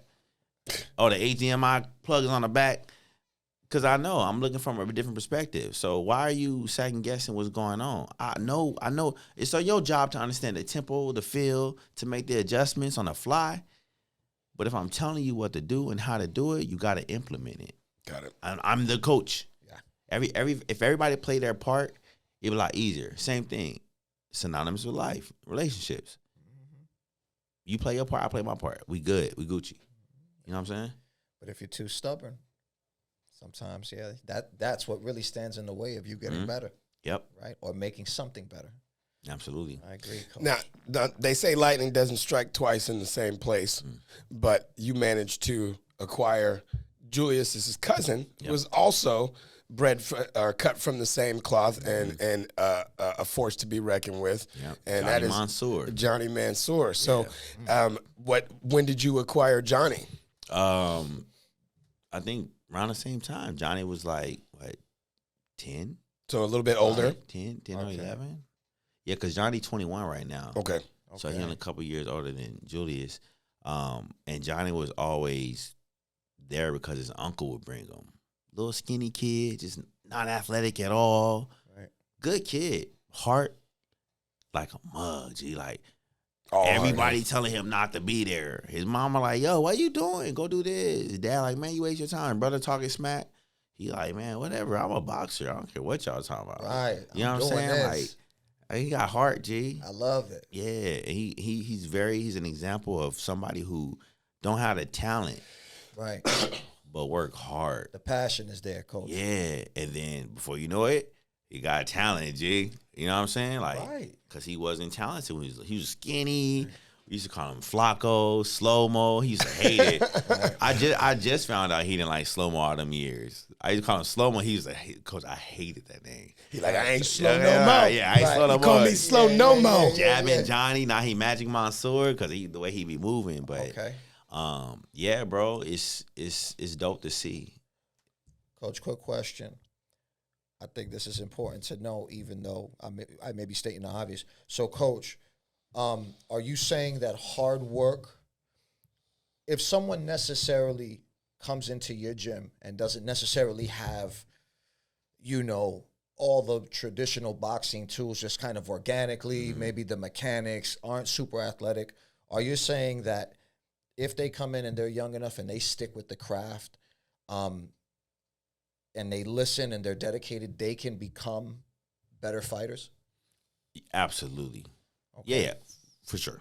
Oh, the HDMI plugs on the back. Because I know I'm looking from a different perspective. So why are you second guessing what's going on? I know. It's your job to understand the tempo, the feel, to make the adjustments on the fly. But if I'm telling you what to do and how to do it, you got to implement it. Got it. I'm the coach. Yeah. If everybody play their part, it'd be a lot easier. Same thing. Synonymous with life, relationships. You play your part, I play my part. We good. We Gucci. You know what I'm saying? But if you're too stubborn, sometimes, that's what really stands in the way of you getting better. Yep. Right? Or making something better. Absolutely. I agree, Coach. Now, they say lightning doesn't strike twice in the same place, but you managed to acquire Julius's cousin, who was also cut from the same cloth and a force to be reckoned with. Yep. And Johnny that is Mansour. Johnny Mansour. So, when did you acquire Johnny? I think around the same time. Johnny was like, what, 10? So a little bit older. 10 or 11? Yeah, because Johnny 21 right now. Okay. So he's only a couple years older than Julius. And Johnny was always there because his uncle would bring him. Little skinny kid, just not athletic at all. Right. Good kid. Heart like a mug, G. Like, Oh, everybody telling him not to be there. His mama like, yo, what you doing? Go do this. His dad like, man, you waste your time. Brother talking smack. He like, man, whatever. I'm a boxer. I don't care what y'all talking about. Right. You know what I'm saying? This. Like, he got heart, G. I love it. Yeah. He's an example of somebody who don't have the talent, Right. but work hard. The passion is there, Coach. Yeah. And then before you know it, he got talent, G. You know what I'm saying? Like, Right. because he wasn't talented when he was skinny. We used to call him Flacco, slow-mo. He used to hate it. I just found out he didn't like slow-mo all them years. I used to call him slow-mo. He used to hate, Coach, I hated that name. He like, I ain't slow no Yeah, more. yeah, I ain't slow no He call more. me slow no more. Jabbing Johnny. Now he Magic Mansour because the way he be moving. But Okay. yeah, bro, it's dope to see. Coach, quick question. I think this is important to know, even though I may be stating the obvious. So, Coach, are you saying that hard work, if someone necessarily comes into your gym and doesn't necessarily have, all the traditional boxing tools, just kind of organically, maybe the mechanics aren't super athletic, are you saying that if they come in and they're young enough and they stick with the craft, and they listen and they're dedicated, they can become better fighters? Absolutely. Okay. Yeah, for sure.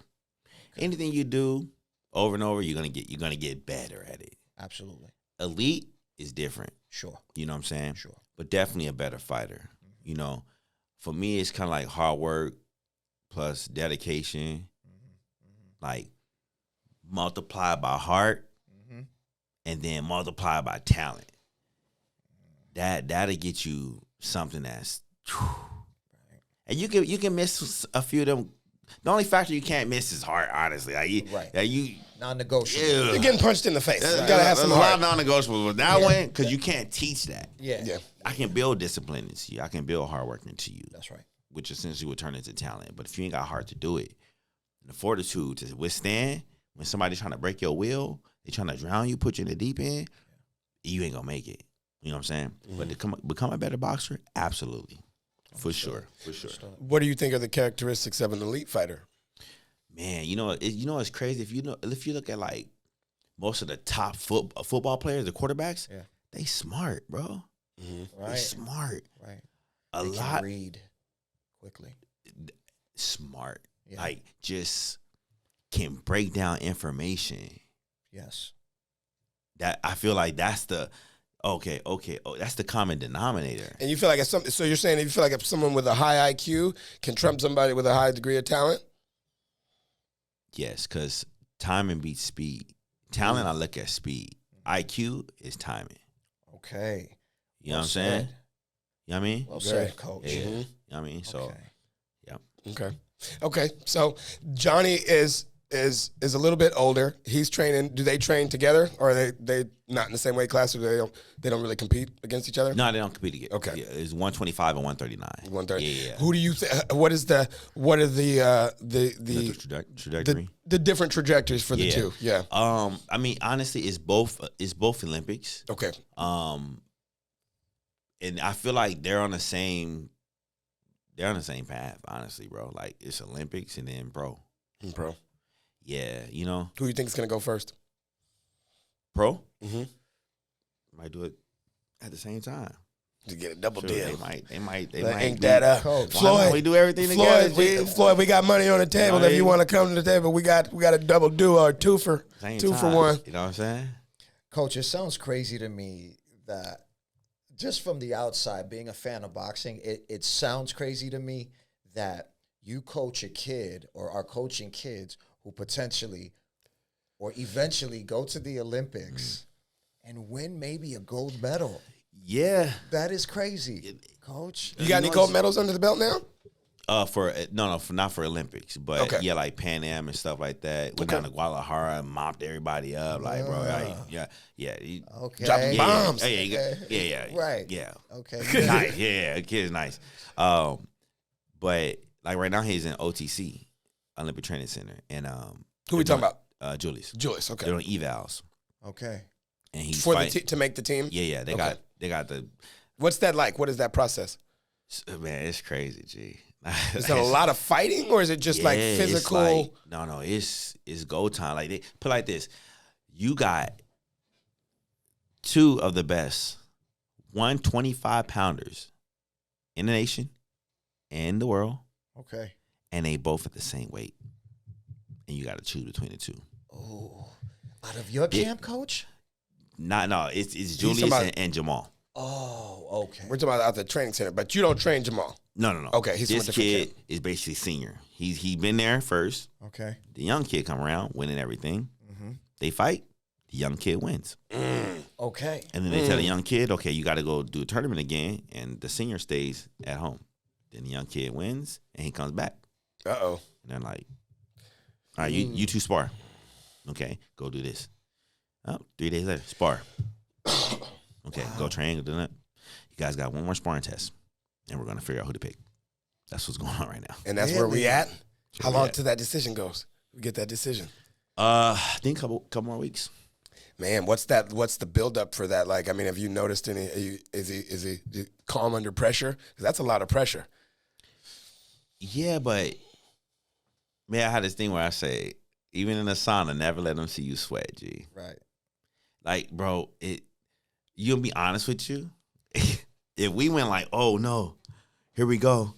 Anything you do over and over, you're gonna get better at it. Absolutely. Elite is different. Sure. You know what I'm saying? Sure. But definitely a better fighter. You know, for me, it's kind of like hard work plus dedication, like multiplied by heart, and then multiplied by talent. That'll get you something that's, and you can miss a few of them. The only factor you can't miss is heart, honestly. Like Non-negotiable. Yeah. You're getting punched in the face. You There's gotta have some a lot heart. of non-negotiables with that one because you can't teach that. Yeah. I can build discipline into you. I can build hard work into you. That's right. Which essentially would turn into talent. But if you ain't got heart to do it, the fortitude to withstand when somebody's trying to break your will, they trying to drown you, put you in the deep end, you ain't gonna make it. You know what I'm saying? But to become a better boxer, absolutely. For sure. What do you think are the characteristics of an elite fighter? Man, it's crazy. If you look at like most of the top football players, the quarterbacks, they smart, bro. Right. They smart. Right. A They lot can read quickly. smart. Yeah. Like just can break down information. Yes. That I feel like that's the that's the common denominator. And you feel like so you're saying you feel like if someone with a high IQ can trump somebody with a high degree of talent? Yes, because timing beats speed. Talent, I look at speed. IQ is timing. Okay. You know what I'm saying? You know what I mean? Well said, Coach. Yeah. You know what I mean? So, Okay. Okay. So Johnny is a little bit older. He's training. Do they train together, or are they not in the same weight class, or they don't really compete against each other? No, they don't compete together. Okay. Yeah, it's 125 and 139. 130. Yeah. Who do you what are the Trajectory? the different trajectories for the two? Yeah. I mean, honestly, it's both Olympics. Okay. And I feel like they're on the same path, honestly, bro. Like it's Olympics and then pro. Pro. Yeah, you know. Who do you think is gonna go first? Pro? Mm-hmm. Might do it at the same time. To get a double Sure, deal. They might. Ain't that Coach. Floyd? We do everything Floyd, together. Floyd, we got money on the table. know, If you want to come to the table, we got a double do or two for one. You know what I'm saying? Coach, it sounds crazy to me that just from the outside, being a fan of boxing, it sounds crazy to me that you coach a kid or are coaching kids who potentially or eventually go to the Olympics and win maybe a gold medal. Yeah. That is crazy, Coach. You got any gold medals under the belt now? Not for Olympics, but yeah, like Pan Am and stuff like that. Went down to Guadalajara and mopped everybody up, like bro, Okay. Dropping bombs. Yeah. Right. Yeah. Okay. Nice. Yeah, the kid is nice. But like right now he's in OTC, Olympic Training Center, and Who we talking about? Julius. Julius. Okay. They're on evals, Okay. and he's For fighting. to make the team. Yeah. They got the. What's that like? What is that process? Man, it's crazy, G. Is it a lot of fighting, or is it just like physical? No, it's go time. Like they put it like this: you got two of the best 125-pounders in the nation and the world, Okay. and they both at the same weight, and you got to choose between the two. Oh, out of your camp, Coach? No, it's Julius and Jamal. Oh, okay. We're talking about out the training center, but you don't train Jamal. No. Okay, he's from a this different kid camp. is basically senior. He been there first. Okay. The young kid come around, winning everything. Mm-hmm. They fight. The young kid wins. Okay. And then they tell the young kid, okay, you got to go do a tournament again, and the senior stays at home. Then the young kid wins, and he comes back. Uh-oh. And they're like, all right, you two spar. Okay, go do this. Oh, 3 days later, spar. Okay, go train, go do that. You guys got one more sparring test, and we're going to figure out who to pick. That's what's going on right now. And that's where we at? How we long at. till that decision goes? We get that decision. I think a couple more weeks. Man, what's the buildup for that? Like, I mean, have you noticed any? Is he calm under pressure? 'Cause that's a lot of pressure. Yeah, but man, I had this thing where I say, even in the sauna, never let them see you sweat, G. Right. Like, bro, you'll be honest with you. If we went like, oh no, here we go.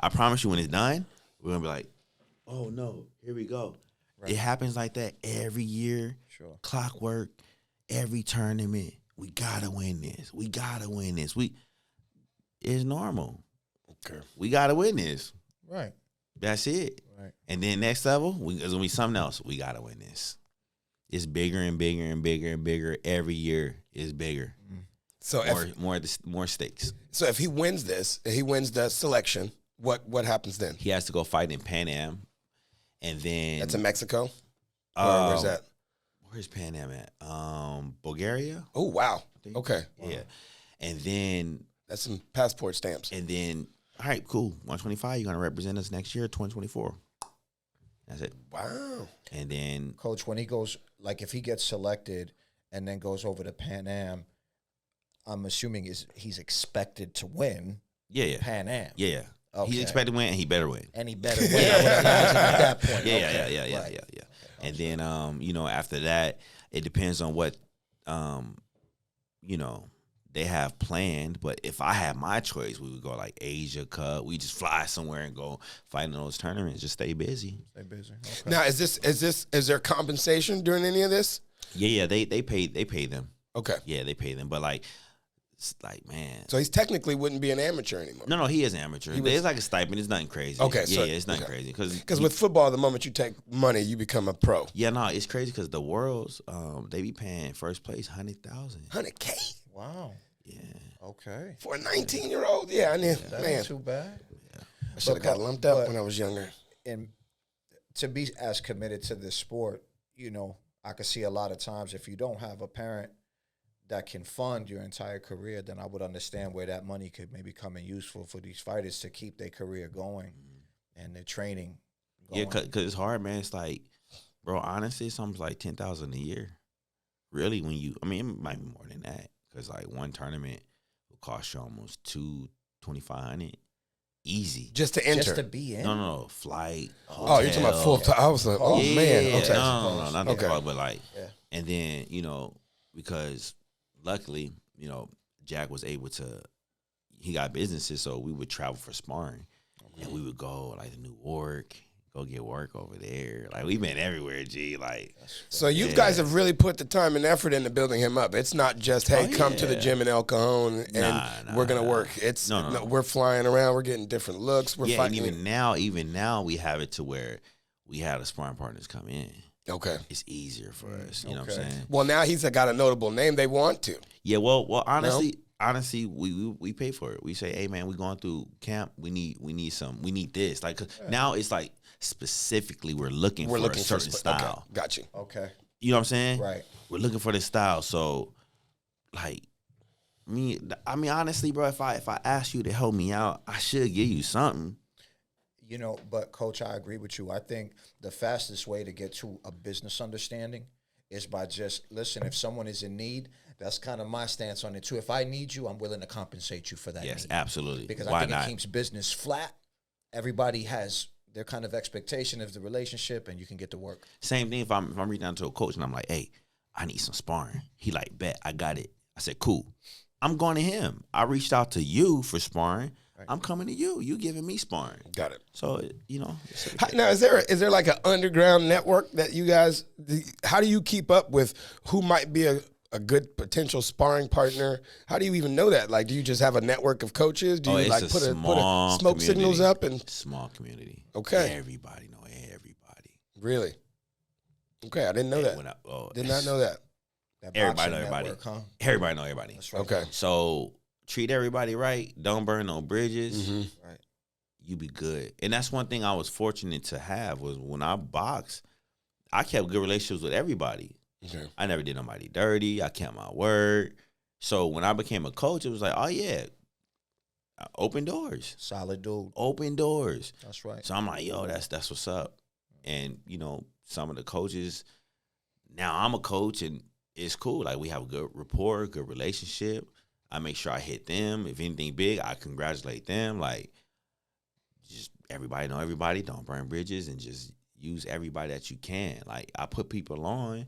I promise you, when it's done, we're gonna be like, oh no, here we go. Right. It happens like that every year. Sure. Clockwork, every tournament. We gotta win this. We gotta win this. It's normal. Okay. We gotta win this. Right. That's it. Right. And then next level, it's gonna be something else. We gotta win this. It's bigger and bigger and bigger and bigger. Every year is bigger. So more stakes. So if he wins this, if he wins the selection, what happens then? He has to go fight in Pan Am, and then That's in Mexico. Or where's that? Where's Pan Am at? Bulgaria. Oh wow. Okay. Yeah, and then That's some passport stamps. all right, cool. 125. You're gonna represent us next year, 2024. That's it. Wow. And then Coach, when he goes, like if he gets selected and then goes over to Pan Am, I'm assuming he's expected to win yeah. Pan Am. Yeah. Okay. He's expected to win, and he better win. And he better win. I would imagine at that point. Yeah, Okay. yeah. Right. And then, after that, it depends on what, they have planned. But if I had my choice, we would go like Asia Cup. We just fly somewhere and go fight in those tournaments. Just stay busy. Stay busy. Okay. Now is there compensation during any of this? Yeah. They pay them. Okay. Yeah, they pay them. But it's like, man. So he's technically wouldn't be an amateur anymore. No, he is an amateur. It's like a stipend. It's nothing crazy. Okay, Yeah, so- it's nothing okay. crazy. Because with football, the moment you take money, you become a pro. Yeah, no, it's crazy because the worlds, they be paying first place $100,000. $100K Wow. Yeah. Okay. for a 19-year-old. Yeah, I knew. That Man, ain't too bad. I should have got lumped up when I was younger. And to be as committed to this sport, I could see a lot of times if you don't have a parent that can fund your entire career, then I would understand where that money could maybe come in useful for these fighters to keep their career going and their training going. Yeah, because it's hard, man. It's like, bro, honestly, it's almost like $10,000 a year. Really, it might be more than that. Because, one tournament will cost you almost $2,500. Easy. Just to enter. Just to be in? No. Flight. Oh, you're talking about full time. I was like, oh, Yeah, man. Okay. No, not the Okay. cost, but Yeah. and then, because luckily, Jack was able to. He got businesses, so we would travel for sparring, and we would go like to New York. Go get work over there. Like, we've been everywhere, G. Like, so you guys have really put the time and effort into building him up. It's not just, hey, come to the gym in El Cajon and we're gonna work. It's no, we're flying around. We're getting different looks. We're fighting. And even now, we have it to where we have the sparring partners come in. Okay, it's easier for us. You know what I'm saying? Well, now he's got a notable name. They want to. Yeah. Well, honestly. Honestly, we pay for it. We say, hey man, we going through camp. We need this. Like, now it's like specifically we're looking for a certain style. Okay. Got you. Okay. You know what I'm saying? Right. We're looking for this style. So, like, I mean, honestly, bro, if I ask you to help me out, I should give you something. You know, but Coach, I agree with you. I think the fastest way to get to a business understanding is by just, listen, if someone is in need, that's kind of my stance on it too. If I need you, I'm willing to compensate you for that. Yes, need. Absolutely. Because I think it keeps business flat. Everybody has their kind of expectation of the relationship, and you can get to work. Same thing if I'm reaching out to a coach and I'm like, hey, I need some sparring. He like, bet, I got it. I said, cool. I'm going to him. I reached out to you for sparring. Right. I'm coming to you. You giving me sparring. Got it. So, you know. Now, is there like an underground network that you guys, how do you keep up with who might be a good potential sparring partner? How do you even know that? Like, do you just have a network of coaches? Do you like put a smoke community. Signals up? And small community. Okay. Everybody know everybody. Really? Okay, I didn't know that. Did not know that. Everybody know everybody. Network, huh? Everybody know everybody. That's right. Okay. So treat everybody right. Don't burn no bridges. Mm-hmm. Right. You be good. And that's one thing I was fortunate to have was when I boxed, I kept good relationships with everybody. Okay. I never did nobody dirty. I kept my word. So when I became a coach, it was like, oh yeah, open doors. Solid dude. Open doors. That's right. So I'm like, yo, that's what's up. And, you know, some of the coaches, now I'm a coach and it's cool. Like, we have a good rapport, good relationship. I make sure I hit them. If anything big, I congratulate them. Like, just everybody know everybody. Don't burn bridges and just use everybody that you can. Like, I put people on.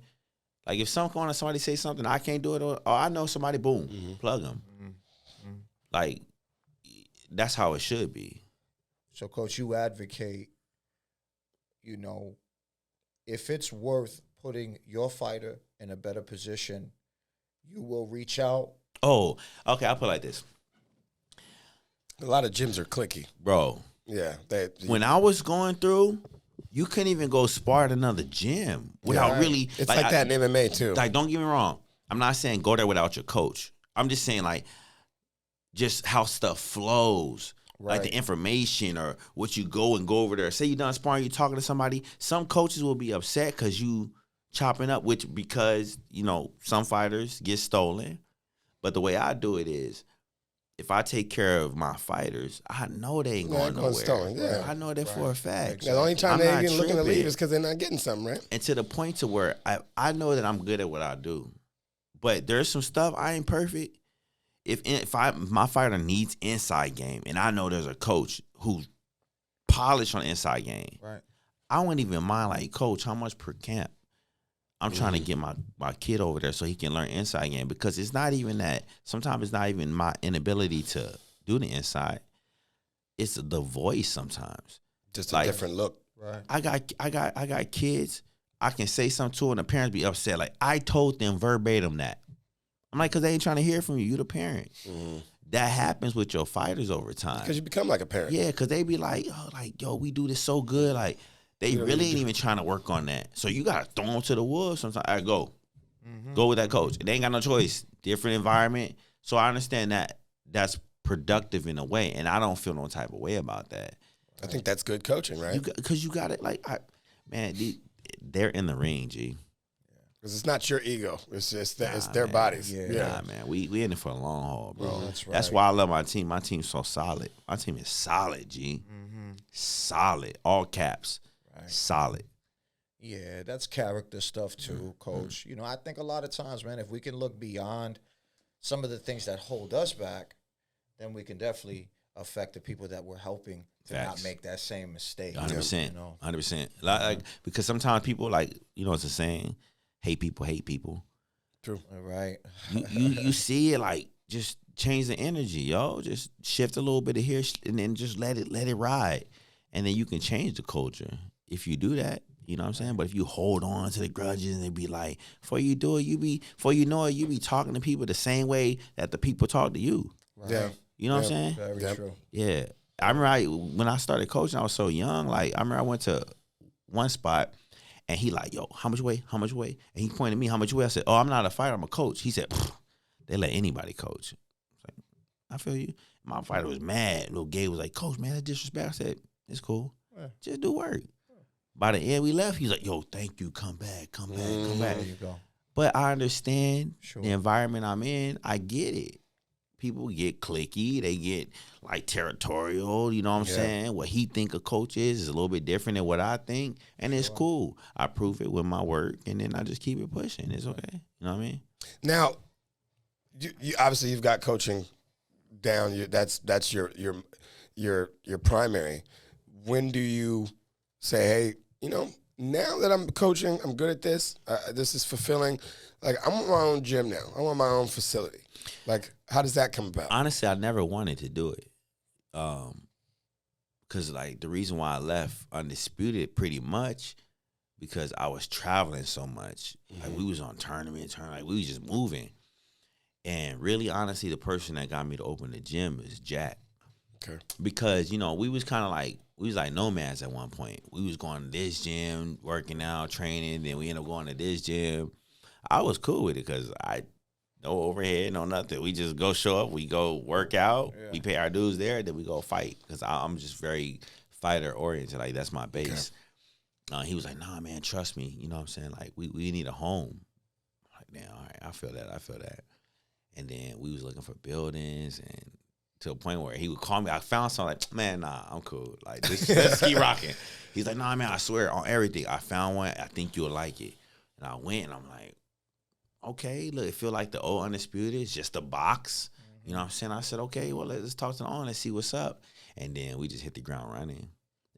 Like, if somebody say something, I can't do it, or I know somebody, boom, plug them. Mm-hmm. Like, that's how it should be. So, Coach, you advocate, you know, if it's worth putting your fighter in a better position, you will reach out. Oh, okay, I'll put it like this. A lot of gyms are clicky. Bro. Yeah. When I was going through, you couldn't even go spar at another gym without really. It's like that in MMA too. Like, don't get me wrong. I'm not saying go there without your coach. I'm just saying, like, just how stuff flows. Right. Like the information or what you go over there. Say you done sparring, you talking to somebody. Some coaches will be upset because you chopping up, because, you know, some fighters get stolen. But the way I do it is, if I take care of my fighters, I know they ain't going nowhere. Stolen, yeah. I know that for a fact. The only time they ain't looking to leave is because they're not getting something, right? And to the point to where I know that I'm good at what I do. But there's some stuff, I ain't perfect. If my fighter needs inside game, and I know there's a coach who's polished on inside game, right? I wouldn't even mind, like, coach, how much per camp? I'm trying to get my kid over there so he can learn inside game, because it's not even that. Sometimes it's not even my inability to do the inside. It's the voice sometimes. Just like, a different look. Right. I got kids. I can say something to them and the parents be upset. Like, I told them verbatim that. I'm like, because they ain't trying to hear from you. You the parent. Mm-hmm. That happens with your fighters over time. Because you become like a parent. Yeah, because they be like, oh, like, yo, we do this so good. Like, they really ain't even trying to work on that. So you got to throw them to the wolves sometimes. All right, go. Mm-hmm. Go with that coach. They ain't got no choice. Different environment. So I understand that that's productive in a way, and I don't feel no type of way about that. I think that's good coaching, right? Because you got it. Like, they're in the ring, G. Because it's not your ego. It's just it's their bodies. Yeah. Nah, man. We in it for a long haul, bro. Yeah, that's right. That's why I love my team. My team's so solid. My team is solid, G. Mm-hmm. Solid. All caps. Right. Solid. Yeah, that's character stuff too, Coach. Mm-hmm. You know, I think a lot of times, man, if we can look beyond some of the things that hold us back, then we can definitely affect the people that we're helping to not make that same mistake. 100%. You know? 100%. Like, because sometimes people, like, you know, it's a saying, hate people hate people. True. All right. you see it, like, just change the energy, yo. Just shift a little bit of here and then just let it ride. And then you can change the culture if you do that. You know what I'm saying? But if you hold on to the grudges and be like, before you do it, before you know it, you be talking to people the same way that the people talk to you. Right. Yeah. You know what I'm saying? Very true. Yeah. I remember when I started coaching, I was so young. Like, I remember I went to one spot and he like, yo, how much weight? How much weight? And he pointed at me, how much weight? I said, oh, I'm not a fighter, I'm a coach. He said, they let anybody coach. I was like, I feel you. My fighter was mad. Little Gabe was like, coach, man, that's disrespect. I said, it's cool. Yeah. Just do work. By the end we left, he's like, yo, thank you. Come back. Come back. There you go. But I understand the environment I'm in. I get it. People get cliquey. They get like territorial. You know what I'm saying? What he think a coach is a little bit different than what I think. And it's cool. I prove it with my work. And then I just keep it pushing. It's okay. You know what I mean? Now, you obviously you've got coaching down. That's your primary. When do you say, hey, you know, now that I'm coaching, I'm good at this. This is fulfilling. Like, I want my own gym now. I want my own facility. Like, how does that come about? Honestly, I never wanted to do it. Because, like, the reason why I left Undisputed pretty much because I was traveling so much. Like, we was on tournament, like, we was just moving. And really, honestly, the person that got me to open the gym is Jack. Okay. Because, you know, we was kind of like, we was like nomads at one point. We was going to this gym, working out, training, then we ended up going to this gym. I was cool with it because no overhead, no nothing. We just go show up, we go work out, we pay our dues there, then we go fight. Because I'm just very fighter oriented. Like, that's my base. Okay. He was like, nah, man, trust me. You know what I'm saying? Like, we need a home. I'm like, damn, all right, I feel that. And then we was looking for buildings and to a point where he would call me. I found something like, man, nah, I'm cool. Like, let's keep rocking. He's like, nah, man, I swear on everything. I found one. I think you'll like it. And I went and I'm like, okay, look, it feel like the old Undisputed. It's just a box. You know what I'm saying? I said, okay, well, let's talk to the owner. Let's see what's up. And then we just hit the ground running.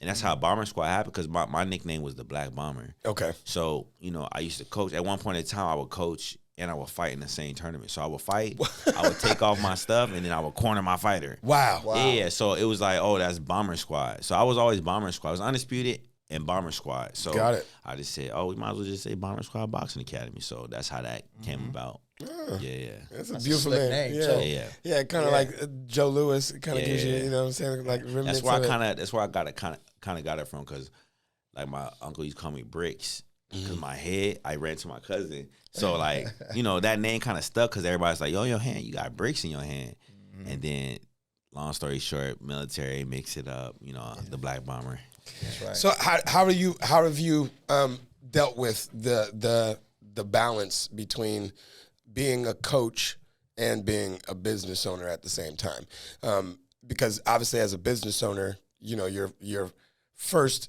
And that's how Bomber Squad happened because my nickname was the Black Bomber. Okay. So, you know, I used to coach. At one point in time, I would coach and I would fight in the same tournament. So I would fight, I would take off my stuff, and then I would corner my fighter. Wow. Yeah, so it was like, oh, that's Bomber Squad. So I was always Bomber Squad. I was Undisputed and Bomber Squad. So got it. I just said, oh, we might as well just say Bomber Squad Boxing Academy. So that's how that came about. Yeah. That's a beautiful name. Yeah, kind of like Joe Louis. It kind of gives you, you know what I'm saying? Like that's where I got it kind of got it from, because like my uncle used to call me Bricks. Because my head, I ran to my cousin. So, like, you know, that name kind of stuck because everybody's like, yo, in your hand, you got bricks in your hand. And then, long story short, military, mix it up, you know, the Black Bomber. That's right. So, how have you dealt with the balance between being a coach and being a business owner at the same time? Because obviously, as a business owner, you know, your first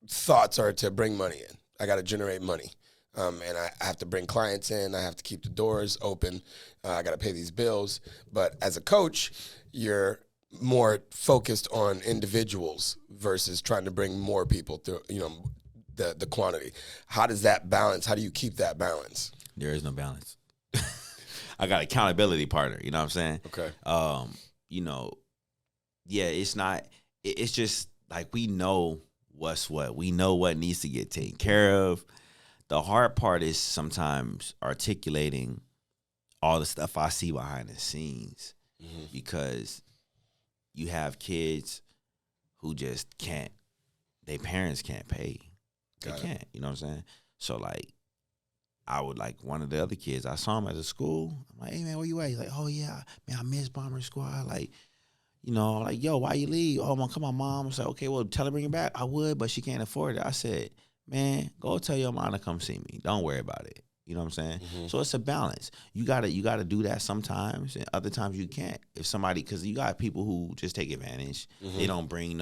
thoughts are to bring money in. I got to generate money, and I have to bring clients in. I have to keep the doors open. I got to pay these bills. But as a coach, you're more focused on individuals versus trying to bring more people through, you know, the quantity. How does that balance? How do you keep that balance? There is no balance. I got accountability partner. You know what I'm saying? Okay. You know, yeah, it's not. It's just like we know what's what. We know what needs to get taken care of. The hard part is sometimes articulating all the stuff I see behind the scenes, because you have kids who just can't, their parents can't pay. They can't, you know what I'm saying? So, like, I would, like, one of the other kids, I saw him at the school. I'm like, hey, man, where you at? He's like, oh, yeah, man, I miss Bomber Squad. Like, you know, like, yo, why you leave? Oh, come on, Mom. I said, okay, well, tell her bring it back. I would, but she can't afford it. I said, man, go tell your mom to come see me. Don't worry about it. You know what I'm saying? So it's a balance. You gotta do that sometimes, and other times you can't. If somebody, because you got people who just take advantage. They don't bring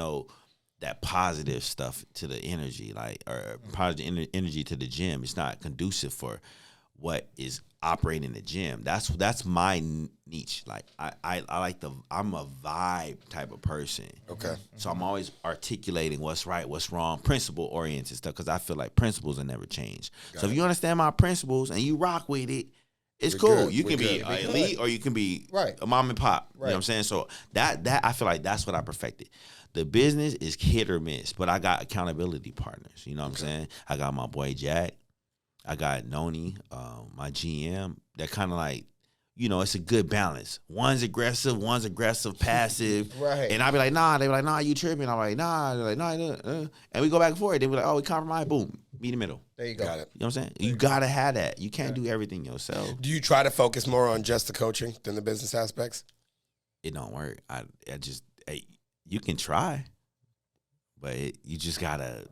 that positive stuff to the energy, like, or positive energy to the gym. It's not conducive for what is operating in the gym. That's my niche. Like, I like I'm a vibe type of person. Okay. So I'm always articulating what's right, what's wrong, principle oriented stuff, because I feel like principles will never change. So if you understand my principles and you rock with it, It's We're cool. good. You We're can be good. elite or you can be Right. a mom and pop. You know Right. what I'm saying? So that I feel like that's what I perfected. The business is hit or miss, but I got accountability partners. You know what I'm saying? I got my boy Jack. I got Noni, my GM. That kind of like, you know, it's a good balance. One's aggressive, passive. Right. And I be like, nah. They be like, nah, you tripping. I'm like, nah. They're like, nah. And we go back and forth. They be like, oh, we compromise. Boom. Be in the middle. There you go. Got it. You know what I'm saying? You got to have that. You can't do everything yourself. Do you try to focus more on just the coaching than the business aspects? It don't work. I just, you can try, but you just got to.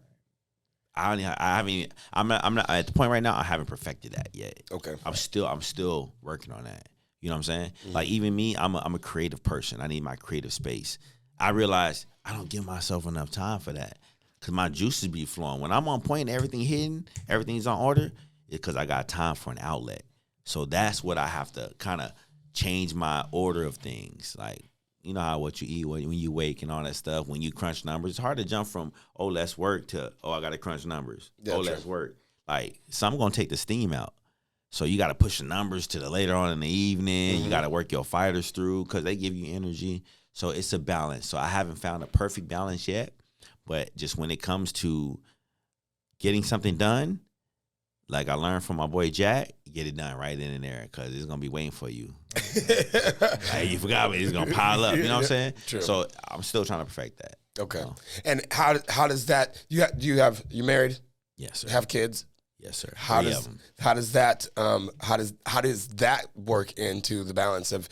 I'm not at the point right now. I haven't perfected that yet. Okay. I'm still working on that. You know what I'm saying? Like even me, I'm a creative person. I need my creative space. I realize I don't give myself enough time for that because my juices be flowing. When I'm on point, everything hidden, everything's on order, it's because I got time for an outlet. So that's what I have to kind of change my order of things. Like, you know how what you eat when you wake and all that stuff. When you crunch numbers, it's hard to jump from, oh, let's work to, oh, I got to crunch numbers. Yeah, let's work. Like, so I'm going to take the steam out. So you got to push the numbers to the later on in the evening. You got to work your fighters through because they give you energy. So it's a balance. So I haven't found a perfect balance yet. But just when it comes to getting something done, like I learned from my boy Jack, get it done right then and there because it's going to be waiting for you. Hey, you forgot me. It's going to pile up. You know what I'm saying? True. So I'm still trying to perfect that. Okay. So, And how does that? You married? yes, sir. Have kids? Yes, sir. How 3 does of 'em. how does that work into the balance of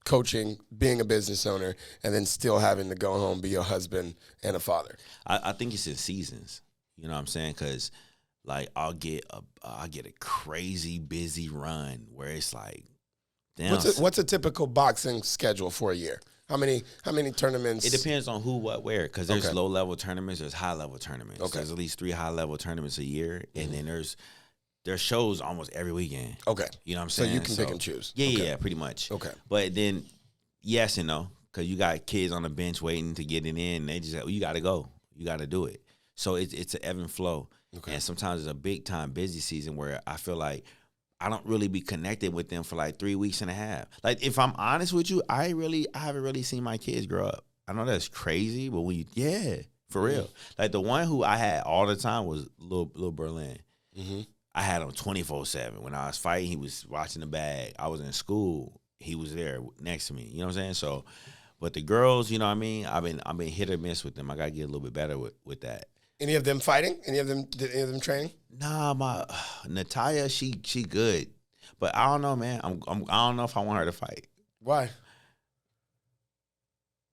coaching, being a business owner, and then still having to go home, be a husband and a father? I think it's in seasons. You know what I'm saying? Because like I'll get a crazy busy run where it's like, damn. What's a typical boxing schedule for a year? How many tournaments? It depends on who, what, where. Because there's Okay. low level tournaments, there's high level tournaments. Okay. There's at least 3 high level tournaments a year, and then there's shows almost every weekend. Okay. You know what I'm So saying? you can pick and choose. Yeah, Okay. yeah, pretty much. Okay. But then, yes and no, because you got kids on the bench waiting to get it in. And they just, you got to go. You got to do it. So it's an ebb and flow. Okay. And sometimes it's a big time busy season where I feel like I don't really be connected with them for like 3 weeks and a half. Like if I'm honest with you, I haven't really seen my kids grow up. I know that's crazy, but for real. Like the one who I had all the time was Lil Berlin. Mm-hmm. I had him 24/7. When I was fighting, he was watching the bag. I was in school, he was there next to me. You know what I'm saying? So, but the girls, you know what I mean? I've been hit or miss with them. I gotta get a little bit better with that. Any of them fighting? Did any of them training? Nah, my Natalia, she good, but I don't know, man. I don't know if I want her to fight. Why?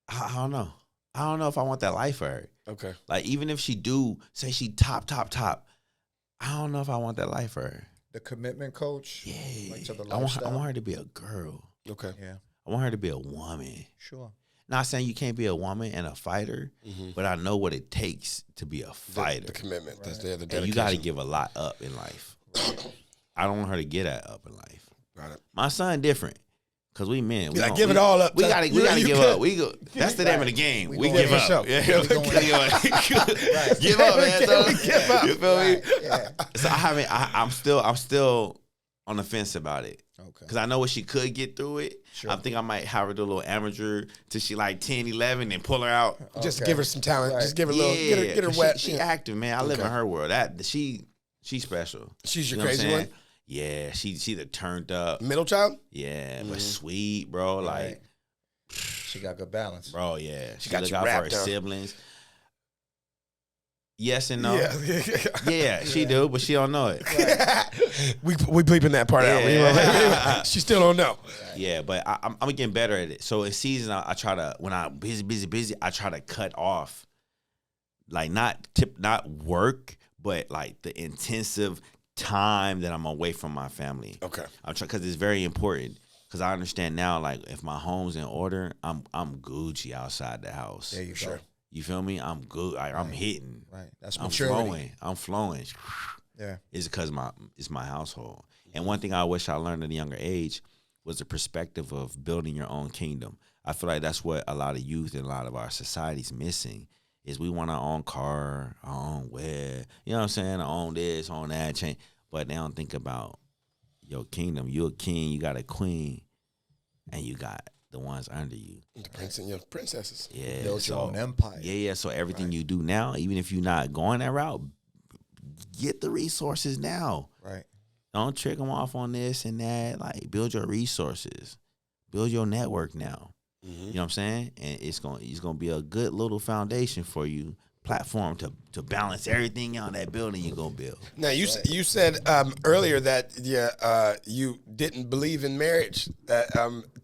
I don't know. I don't know if I want that life for her. Okay. Like even if she do say she top, I don't know if I want that life for her. The commitment coach. Yeah, Like to the I lifestyle. want her to be a girl. Okay. Yeah, I want her to be a woman. sure. Not saying you can't be a woman and a fighter, but I know what it takes to be a fighter. The commitment. That's the And dedication. you got to give a lot up in life. I don't want her to get that up in life. Got it. My son different, cause we men. We Yeah, don't- give we- it all up. We gotta You give could. up. We go. That's the name of the game. We going give for up. sure. Yeah, We going give up, man. So, Give up. You feel me? Right, yeah. So I'm still on the fence about it. Okay. Cause I know what she could get through it. Sure. I think I might have her do a little amateur till she like 10, 11 and pull her out. Just Okay. give her some talent. Right. Just give her a little. Get her 'cause wet. She active, man. I live in Okay. her world. She's special. She's your You know what I'm crazy saying? one? Yeah, she the turned up. Middle child? Yeah, but sweet, bro. Like, Right. She got good balance. bro, yeah. She got look you out for her wrapped up. siblings. Yes and no. Yeah. Yeah, she do, but she don't know it. we bleeping that part out. Yeah. She still don't know. Yeah, but I'm getting better at it. So in season, I try to, when I'm busy, I try to cut off, like not work, but like the intensive time that I'm away from my family. Okay. I'm trying, because it's very important. Because I understand now, like if my home's in order, I'm Gucci outside the house. There you go. You feel me? I'm good. I'm hitting. Right. That's I'm maturity. flowing. Yeah. It's because it's my household. And one thing I wish I learned at a younger age was the perspective of building your own kingdom. I feel like that's what a lot of youth and a lot of our society's missing is we want our own car, our own web, you know what I'm saying? Our own this, our own that, change. But they don't think about your kingdom. You're a king, you got a queen, and you got the ones under you. The prince and your princesses. Yeah. Build your own empire. Yeah. So everything you do now, even if you're not going that route, get the resources now. Right. Don't trick them off on this and that. Like, build your resources. Build your network now. You know what I'm saying? And it's gonna be a good little foundation for you, platform to balance everything out that building you're gonna build. Now you said earlier that you didn't believe in marriage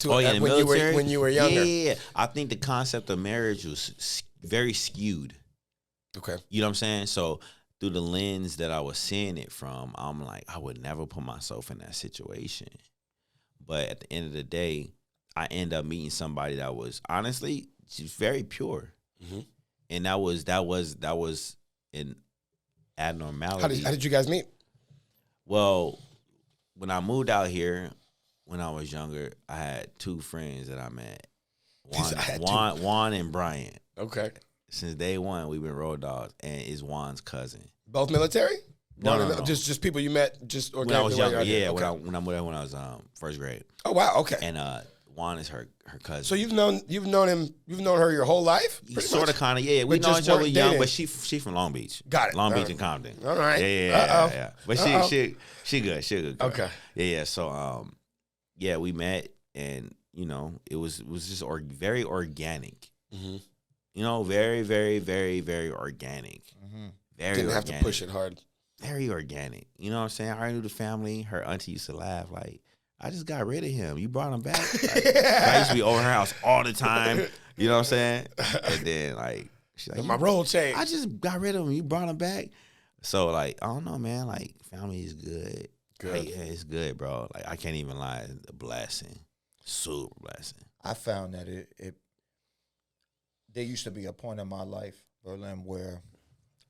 when you were younger. Yeah. I think the concept of marriage was very skewed. Okay. You know what I'm saying? So through the lens that I was seeing it from, I'm like, I would never put myself in that situation. But at the end of the day, I end up meeting somebody that was honestly just very pure, and that was an abnormality. How did you guys meet? Well, when I moved out here, when I was younger, I had two friends that I met, Juan and Brian. Okay. Since day one, we've been road dogs, and it's Juan's cousin. Both military? No. Just people you met just When I was organically. younger, yeah. Okay. When I was first grade. Oh wow. Okay. And Juan is her cousin. So you've known her your whole life? Sort of, kind of, yeah. We But know just each other weren't young, dating. but she from Long Beach. Got it. Long All Beach right. and Compton. All right. Yeah. But she good. She a good girl. Okay. Yeah. So yeah, we met, and it was just very organic. You know, very, very, very, very organic. Very Didn't have organic. to push it hard. Very organic. You know what I'm saying? I already knew the family. Her auntie used to laugh like, I just got rid of him. You brought him back? Like, I used to be over her house all the time. You know what I'm saying? And then, like, she's like, My role changed. I just got rid of him. You brought him back? So, like, I don't know, man. Like, family is good. Good. Like, yeah, it's good, bro. Like, I can't even lie. It's a blessing. Super blessing. I found that there used to be a point in my life, Berlin, where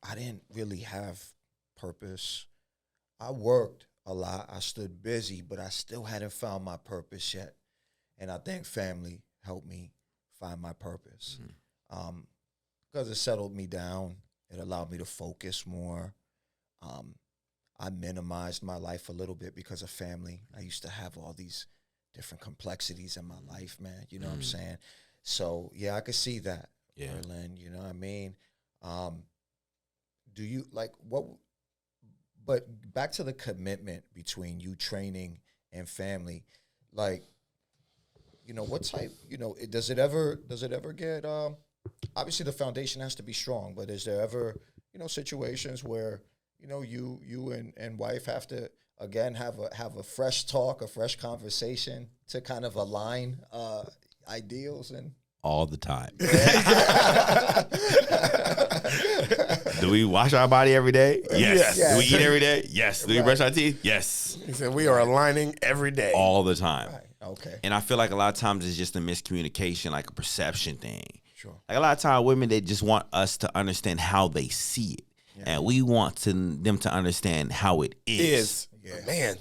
I didn't really have purpose. I worked a lot. I stood busy, but I still hadn't found my purpose yet. And I think family helped me find my purpose. Because it settled me down. It allowed me to focus more. I minimized my life a little bit because of family. I used to have all these different complexities in my life, man. You know what I'm saying? So, yeah, I could see that, Berlin. You know what I mean? Do you, like, what... But back to the commitment between you training and family, like, what type, does it ever get, obviously the foundation has to be strong, but is there ever, situations where, you and wife have to, again, have a fresh talk, a fresh conversation to kind of align ideals and... All the time. Do we wash our body every day? Yes. Yes. Do we eat every day? Yes. Do we brush our teeth? Yes. He said we are aligning every day. All the time. Right. Okay. And I feel like a lot of times it's just a miscommunication, like a perception thing. Sure. Like a lot of times women, they just want us to understand how they see it. Yeah. And we want them to understand how it is. Yeah. Man,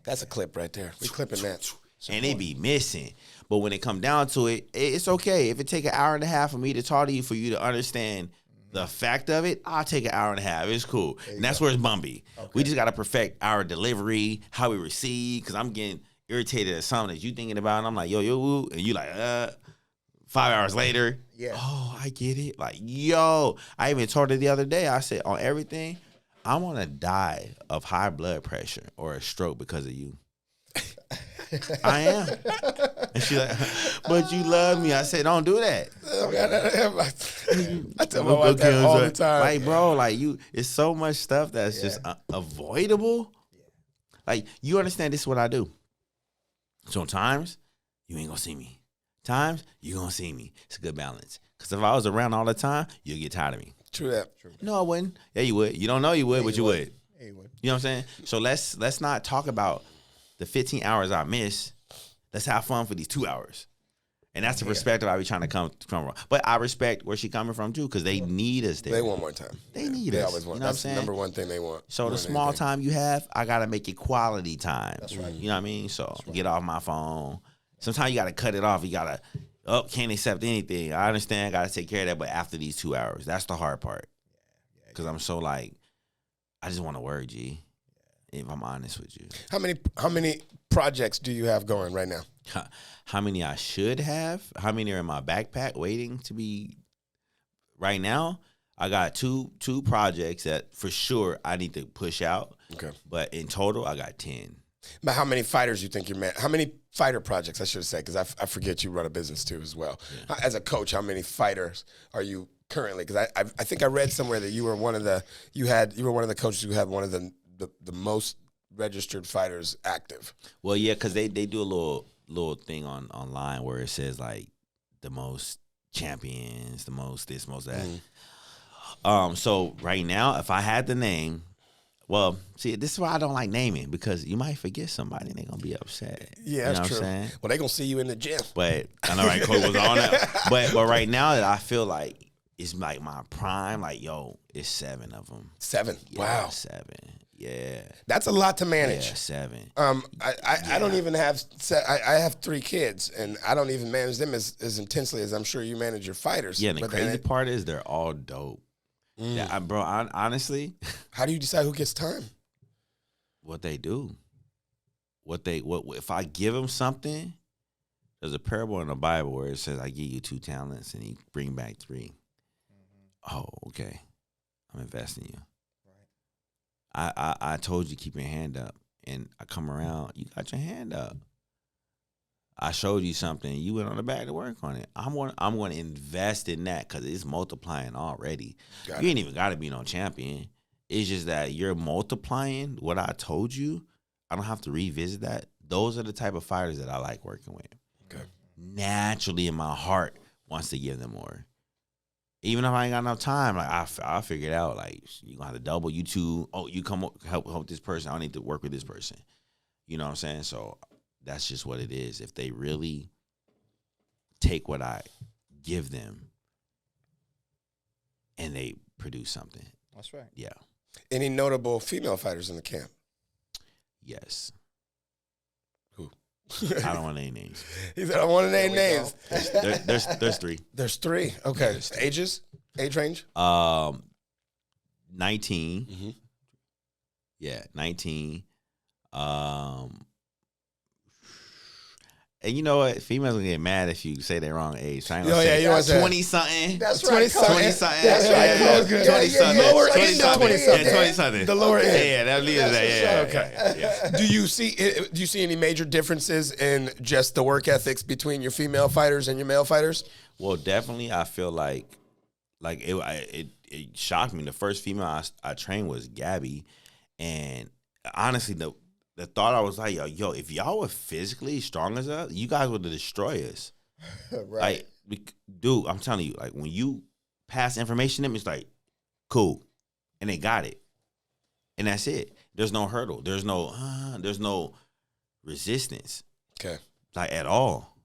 that's a clip right there. We clipping that. And it be missing. But when it come down to it, it's okay. If it take an hour and a half for me to talk to you for you to understand the fact of it, I'll take an hour and a half. It's cool. And that's where it's bumpy. Okay. We just got to perfect our delivery, how we receive, because I'm getting irritated at something that you thinking about, and I'm like, yo, woo, and you like, 5 hours later, oh, I get it. Like, yo, I even told her the other day, I said, on everything, I want to die of high blood pressure or a stroke because of you. I am. And she's like, but you love me. I said, don't do that. I tell my wife that all the time. Like, bro, like it's so much stuff that's just avoidable. Like, you understand this is what I do. Sometimes you ain't gonna see me. Times you gonna see me. It's a good balance. Because if I was around all the time, you'll get tired of me. True that. No, I wouldn't. Yeah, you would. You don't know you would, but you would. Yeah, you would. You know what I'm saying? So let's not talk about the 15 hours I miss. Let's have fun for these 2 hours. And that's the perspective I be trying to come from. But I respect where she coming from, too, because they need us there. They want more time. They need us. They always want. You know that's what I'm saying? The number one thing they want. So the small time you have, I got to make it quality time. That's right. You know what I mean? So get off my phone. Sometimes you got to cut it off. You got to, can't accept anything. I understand. I got to take care of that. But after these 2 hours, that's the hard part. Because I'm so like, I just want to work, G. if I'm honest with you. How many projects do you have going right now? How many I should have? How many are in my backpack waiting to be? Right now, I got two projects that for sure I need to push out. Okay. But in total, I got 10. But how many fighters you think you're how many fighter projects, I should say, because I forget you run a business too as well. Yeah. As a coach, how many fighters are you currently? Because I think I read somewhere that you were one of the coaches who had one of the most registered fighters active. Well, yeah, because they do a little thing online where it says like the most champions, the most this, most that. So right now, if I had the name, well, see, this is why I don't like naming, because you might forget somebody and they're gonna be upset. Yeah, that's true. Well, they're gonna see you in the gym. But I know, right? Coach was on that. But right now that I feel like it's like my prime, like yo, it's 7 of them. 7. Yeah, wow. 7. Yeah. That's a lot to manage. Yeah, 7. I don't even have. I have 3 kids, and I don't even manage them as intensely as I'm sure you manage your fighters. Yeah, and the crazy part is they're all dope. Yeah, bro. Honestly, how do you decide who gets time? What they do. What if I give them something? There's a parable in the Bible where it says, "I give you 2 talents, and you bring back 3." Oh, okay. I'm investing you. I told you keep your hand up, and I come around, you got your hand up. I showed you something, you went on the back to work on it. I'm going to invest in that because it's multiplying already. You ain't even got to be no champion. It's just that you're multiplying what I told you. I don't have to revisit that. Those are the type of fighters that I like working with. Okay. Naturally in my heart wants to give them more. Even if I ain't got enough time, like I'll figure it out. Like, you gonna have to double you 2. Oh, you come help this person. I need to work with this person. You know what I'm saying? So that's just what it is. If they really take what I give them and they produce something. That's right. Yeah. Any notable female fighters in the camp? Yes. Who? I don't want to name names. He said, I want to name names. There's 3. There's 3. Okay. There's 3. Ages? Age range? 19. Mm-hmm. Yeah, 19. And you know what? Females will get mad if you say their wrong age. So I ain't gonna say you want to say 20-something. That's right. 20-something. That's right. Yeah, good. 20-something. Lower end of 20-something. Yeah, 20-something. The lower end. Yeah, that leaves that. Yeah. Okay. Yeah. Do you see any major differences in just the work ethics between your female fighters and your male fighters? Well, definitely, I feel like it shocked me. The first female I trained was Gabby, and honestly, the thought I was like, yo, if y'all were physically strong as us, you guys would destroy us. Right. Like, dude, I'm telling you, like, when you pass information to them, it's like, cool. And they got it. And that's it. There's no hurdle. There's no resistance. Okay. Like, at all.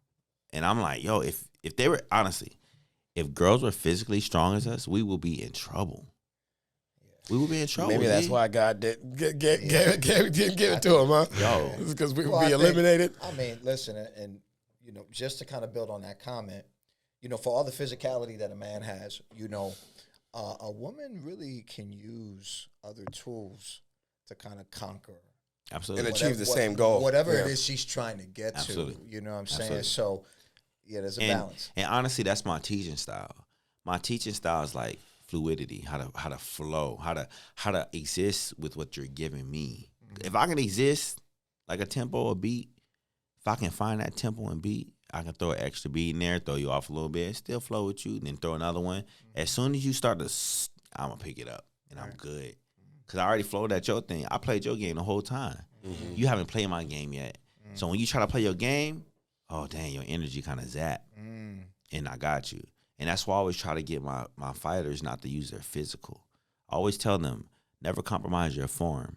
And I'm like, yo, if they were, honestly, if girls were physically strong as us, we will be in trouble. We would be in trouble. Maybe that's why God didn't give it to him, huh? Yo. It's because we would be eliminated. I mean, listen, and you know, just to kind of build on that comment, you know, for all the physicality that a man has, you know, a woman really can use other tools to kind of conquer. Absolutely. And achieve the same goal. Whatever it is she's trying to get Absolutely. to. You know what I'm saying? Absolutely. So, yeah, there's a balance. And honestly, that's my teaching style. My teaching style is like fluidity, how to flow, how to exist with what you're giving me. Mm-hmm. If I can exist like a tempo or beat, if I can find that tempo and beat, I can throw an extra beat in there, throw you off a little bit, still flow with you, and then throw another one. Mm-hmm. As soon as you start to, I'm gonna pick it up, and I'm good. Because I already flowed at your thing. I played your game the whole time. Mm-hmm. You haven't played my game yet. Mm-hmm. So when you try to play your game, oh, dang, your energy kind of zap. Mm. And I got you. And that's why I always try to get my fighters not to use their physical. I always tell them, never compromise your form.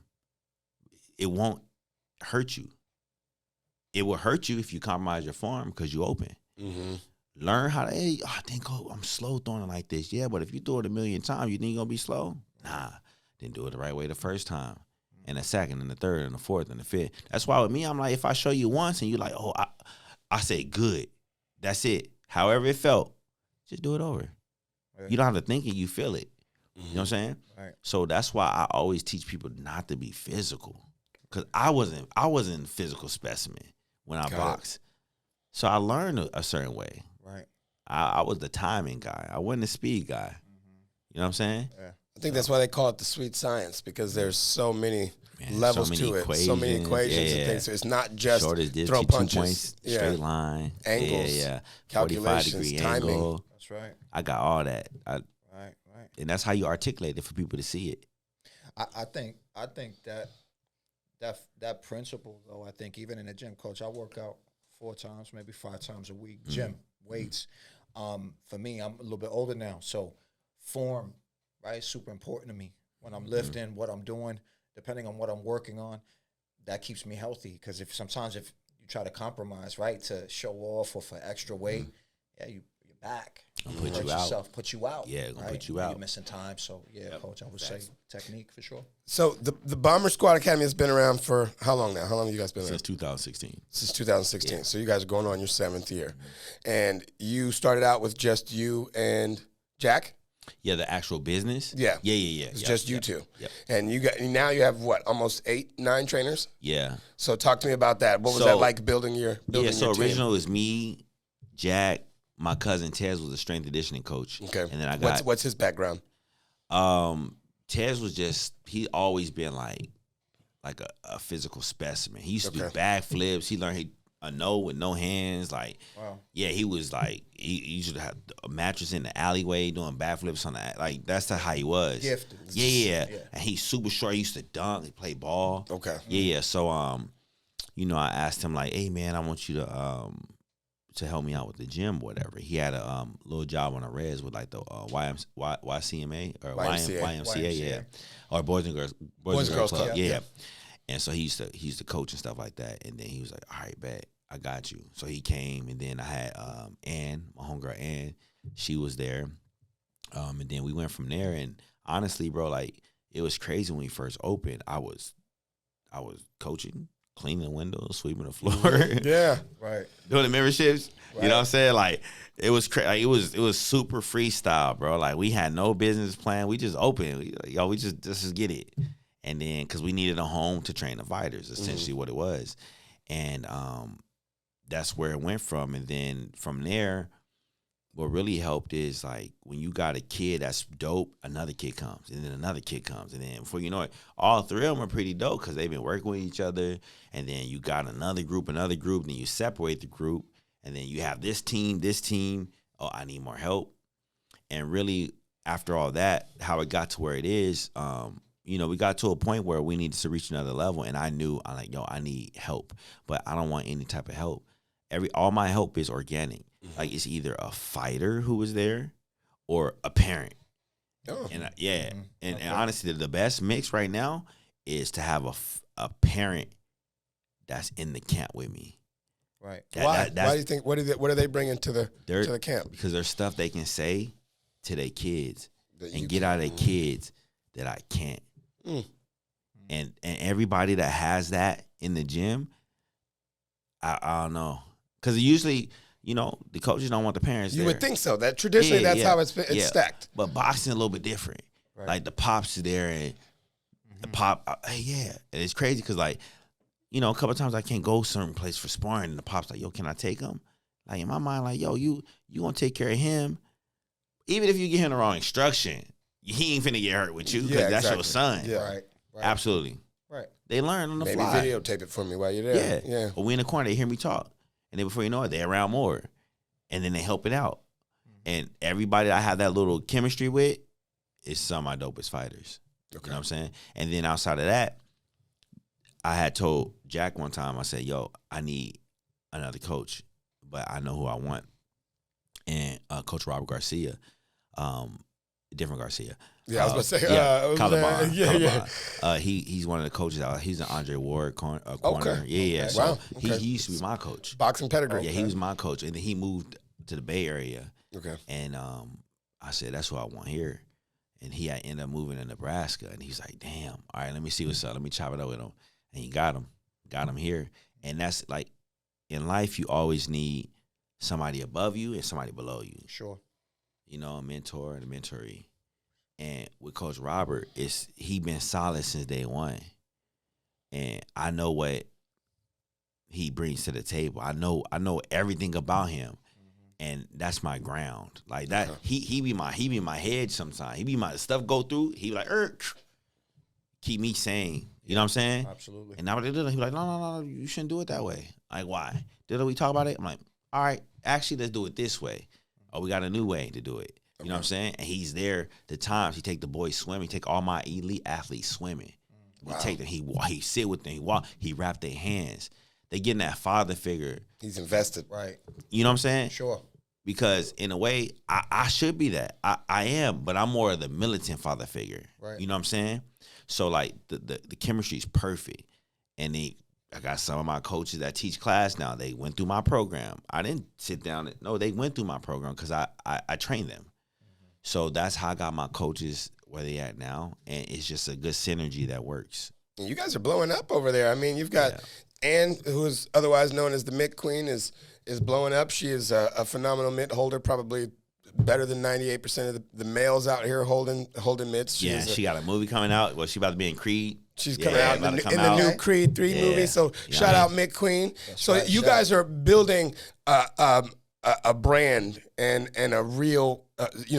It won't hurt you. It will hurt you if you compromise your form because you open. Mm-hmm. Learn how to, hey, I think I'm slow throwing it like this. Yeah, but if you throw it 1,000,000 times, you think you're going to be slow? Nah, then do it the right way the first time. And the second, and the third, and the fourth, and the fifth. That's why with me, I'm like, if I show you once and you're like, oh, I say good. That's it. However it felt, just do it over. Right. You don't have to think it, you feel it. Mm-hmm. You know what I'm saying? Right. So that's why I always teach people not to be physical. because I wasn't a physical specimen when I boxed. So I learned a certain way. Right. I was the timing guy. I wasn't the speed guy. You know what I'm saying? Yeah. I think that's why they call it the sweet science, because there's so many levels to it, so many equations and things. So it's not just throw punches, 2 points, straight line, angles, 45-degree timing. angle. That's right. I got all that. Right. And that's how you articulate it for people to see it. I think that principle, though, I think even in the gym, coach, I work out 4 times, maybe 5 times a week, gym, weights. For me, I'm a little bit older now, so form, right, super important to me. When I'm lifting, what I'm doing, depending on what I'm working on, that keeps me healthy. Because if you try to compromise, right, to show off or for extra weight, you're back. Put you out. Yeah, gonna put you out. You're missing time. So coach, I would say technique for sure. So the Bomber Squad Academy has been around for how long now? How long have you guys been Since around? 2016. Since 2016. Yeah. So you guys are going on your 7th year. And you started out with just you and Jack? Yeah, the actual business? Yeah. Yeah. It's just you two. Yep. And now you have what, almost 8, 9 trainers? Yeah. So talk to me about that. What was that like building your team? Original was me, Jack, my cousin Tez was a strength conditioning coach. Okay. And then I got what's his background? Tez was he always been like a physical specimen. He used to do backflips. He learned a no with no hands. Like, wow. Yeah, he was like, he used to have a mattress in the alleyway doing backflips on that. Like, that's how he was. Gifted. Yeah. And he's super short. He used to dunk. He played ball. Okay. Yeah. So, I asked him like, hey man, I want you to help me out with the gym, or whatever. He had a little job on a res with like the YCMA or YMCA, yeah, or Boys and Girls Club, yeah. And so he used to coach and stuff like that. And then he was like, all right, bet, I got you. So he came, and then I had Ann, my homegirl Ann, she was there, and then we went from there. And honestly, bro, like it was crazy when we first opened. I was coaching, cleaning the windows, sweeping the floor. Yeah. Right. Doing the memberships. Right. You know what I'm saying? Like, it was crazy. It was super freestyle, bro. Like, we had no business plan. We just opened. We just get it. And then, because we needed a home to train the fighters, essentially what it was. And that's where it went from. And then from there, what really helped is, like, when you got a kid that's dope, another kid comes, and then another kid comes, and then before you know it, all 3 of them are pretty dope because they've been working with each other. And then you got another group, then you separate the group, and then you have this team. Oh, I need more help. And really, after all that, how it got to where it is, we got to a point where we needed to reach another level, and I need help, but I don't want any type of help. All my help is organic. Like, it's either a fighter who was there or a parent. Oh. And and honestly, the best mix right now is to have a parent that's in the camp with me. Right. Why do you think? What are they bringing to the camp? Because there's stuff they can say to their kids and get out of their kids that I can't. And everybody that has that in the gym, I don't know, because usually, the coaches don't want the parents there. You would think so. That traditionally, that's how it's stacked. But boxing a little bit different. Right. Like, the pops are there, and the pop, and it's crazy because, like, a couple of times I can't go certain place for sparring, and the pop's like, yo, can I take him? Like, in my mind, like, yo, you gonna take care of him, even if you get him the wrong instruction, he ain't finna get hurt with you because that's your son. Yeah, right. Absolutely. Right. They learn on the Maybe fly. videotape it for me while you're there. Yeah. But we in the corner, they hear me talk. And then before you know it, they're around more. And then they help it out. And everybody that I have that little chemistry with is some of my dopest fighters. Okay. You know what I'm saying? And then outside of that, I had told Jack one time, I said, yo, I need another coach, but I know who I want. And Coach Robert Garcia, different Garcia. Yeah, I was going to say. Calabar. He's one of the coaches. He's an Andre Ward corner. Okay. Yeah. So he used to be my coach. Boxing pedigree. Yeah, he was my coach. And then he moved to the Bay Area. Okay. And I said, that's what I want here. And he ended up moving to Nebraska. And he's like, damn, all right, let me see what's up. Let me chop it up with him. And he got him here. And that's like, in life, you always need somebody above you and somebody below you. Sure. A mentor and a mentoree. And with Coach Robert, he been solid since day one. and I know what he brings to the table. I know everything about him, and that's my ground. Like that, he be my head sometimes. He be my stuff go through. He be like, keep me sane. You know what I'm saying? Absolutely. And now he be like, no, you shouldn't do it that way. Like, why? Did we talk about it? I'm like, all right, actually, let's do it this way. Oh, we got a new way to do it. You know what I'm saying? And he's there the times he take the boys swimming. He take all my elite athletes swimming. Wow. He take them. He sit with them. He walk. He wrap their hands. They getting that father figure. He's invested. Right. You know what I'm saying? Sure. Because in a way, I should be that. I am, but I'm more of the militant father figure. Right. You know what I'm saying? So like the chemistry is perfect. And I got some of my coaches that teach class now. They went through my program. I didn't sit down. No, they went through my program because I trained them. Mm-hmm. So that's how I got my coaches where they at now. And it's just a good synergy that works. And you guys are blowing up over there. I mean, you've got Ann, who is otherwise known as the Mitt Queen, is blowing up. She is a phenomenal mitt holder, probably better than 98% of the males out here holding mitts. She got a movie coming out. Well, she about to be in Creed. She's coming out in the new Creed 3 movie. So shout out Mitt Queen. That's so right, you guys are building a brand and a real,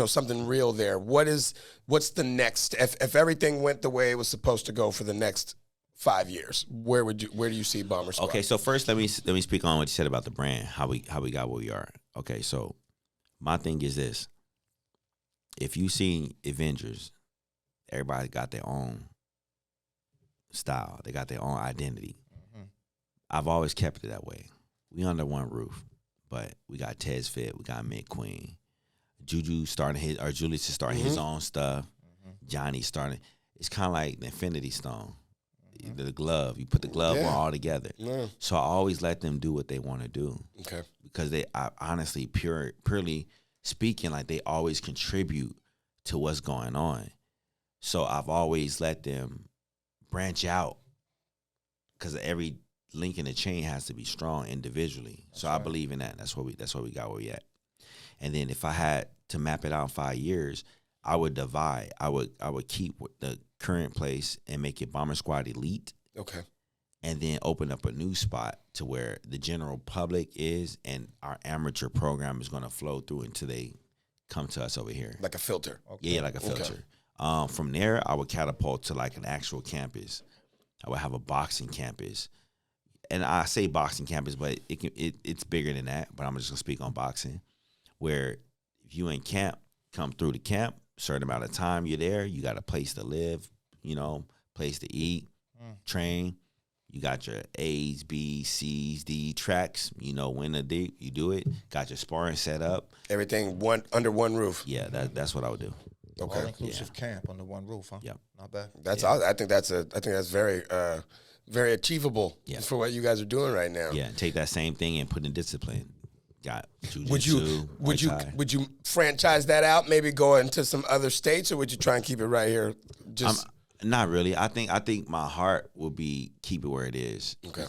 something real there. What's the next? If everything went the way it was supposed to go for the next 5 years, where do you see Bomber Squad? Okay, so first let me speak on what you said about the brand, how we got where we are. Okay, so my thing is this: if you see Avengers, everybody got their own style, they got their own identity. Mm-hmm. I've always kept it that way. We under one roof, but we got Tez Fit, we got Mitt Queen, Julius is starting his own stuff. Mm-hmm. Johnny starting. It's kind of like the Infinity Stone. The glove, you put the glove on all together. Yeah. So I always let them do what they want to do. Okay. Because I honestly, purely speaking, like they always contribute to what's going on. So I've always let them branch out because every link in the chain has to be strong individually. That's so right. I believe in that. That's what we got where we at. And then if I had to map it out in 5 years, I would divide. I would keep the current place and make it Bomber Squad Elite. Okay. And then open up a new spot to where the general public is and our amateur program is going to flow through until they come to us over here. Like a filter. Okay. Yeah, like a filter. Okay. From there, I would catapult to like an actual campus. I would have a boxing campus. And I say boxing campus, but it's bigger than that. But I'm just going to speak on boxing. Where if you in camp, come through the camp, certain amount of time you're there, you got a place to live, place to eat, train. You got your A's, B's, C's, D tracks. When to do, you do it. Got your sparring set up. Everything under one roof. Yeah, that's what I would do. Okay. All inclusive camp under one roof, huh? Yep. Not bad. I think that's very very achievable for what you guys are doing right now. Yeah, take that same thing and put in discipline. Got would you franchise that out? Maybe go into some other states, or would you try and keep it right here? Not really. I think my heart would be keep it where it is. Okay.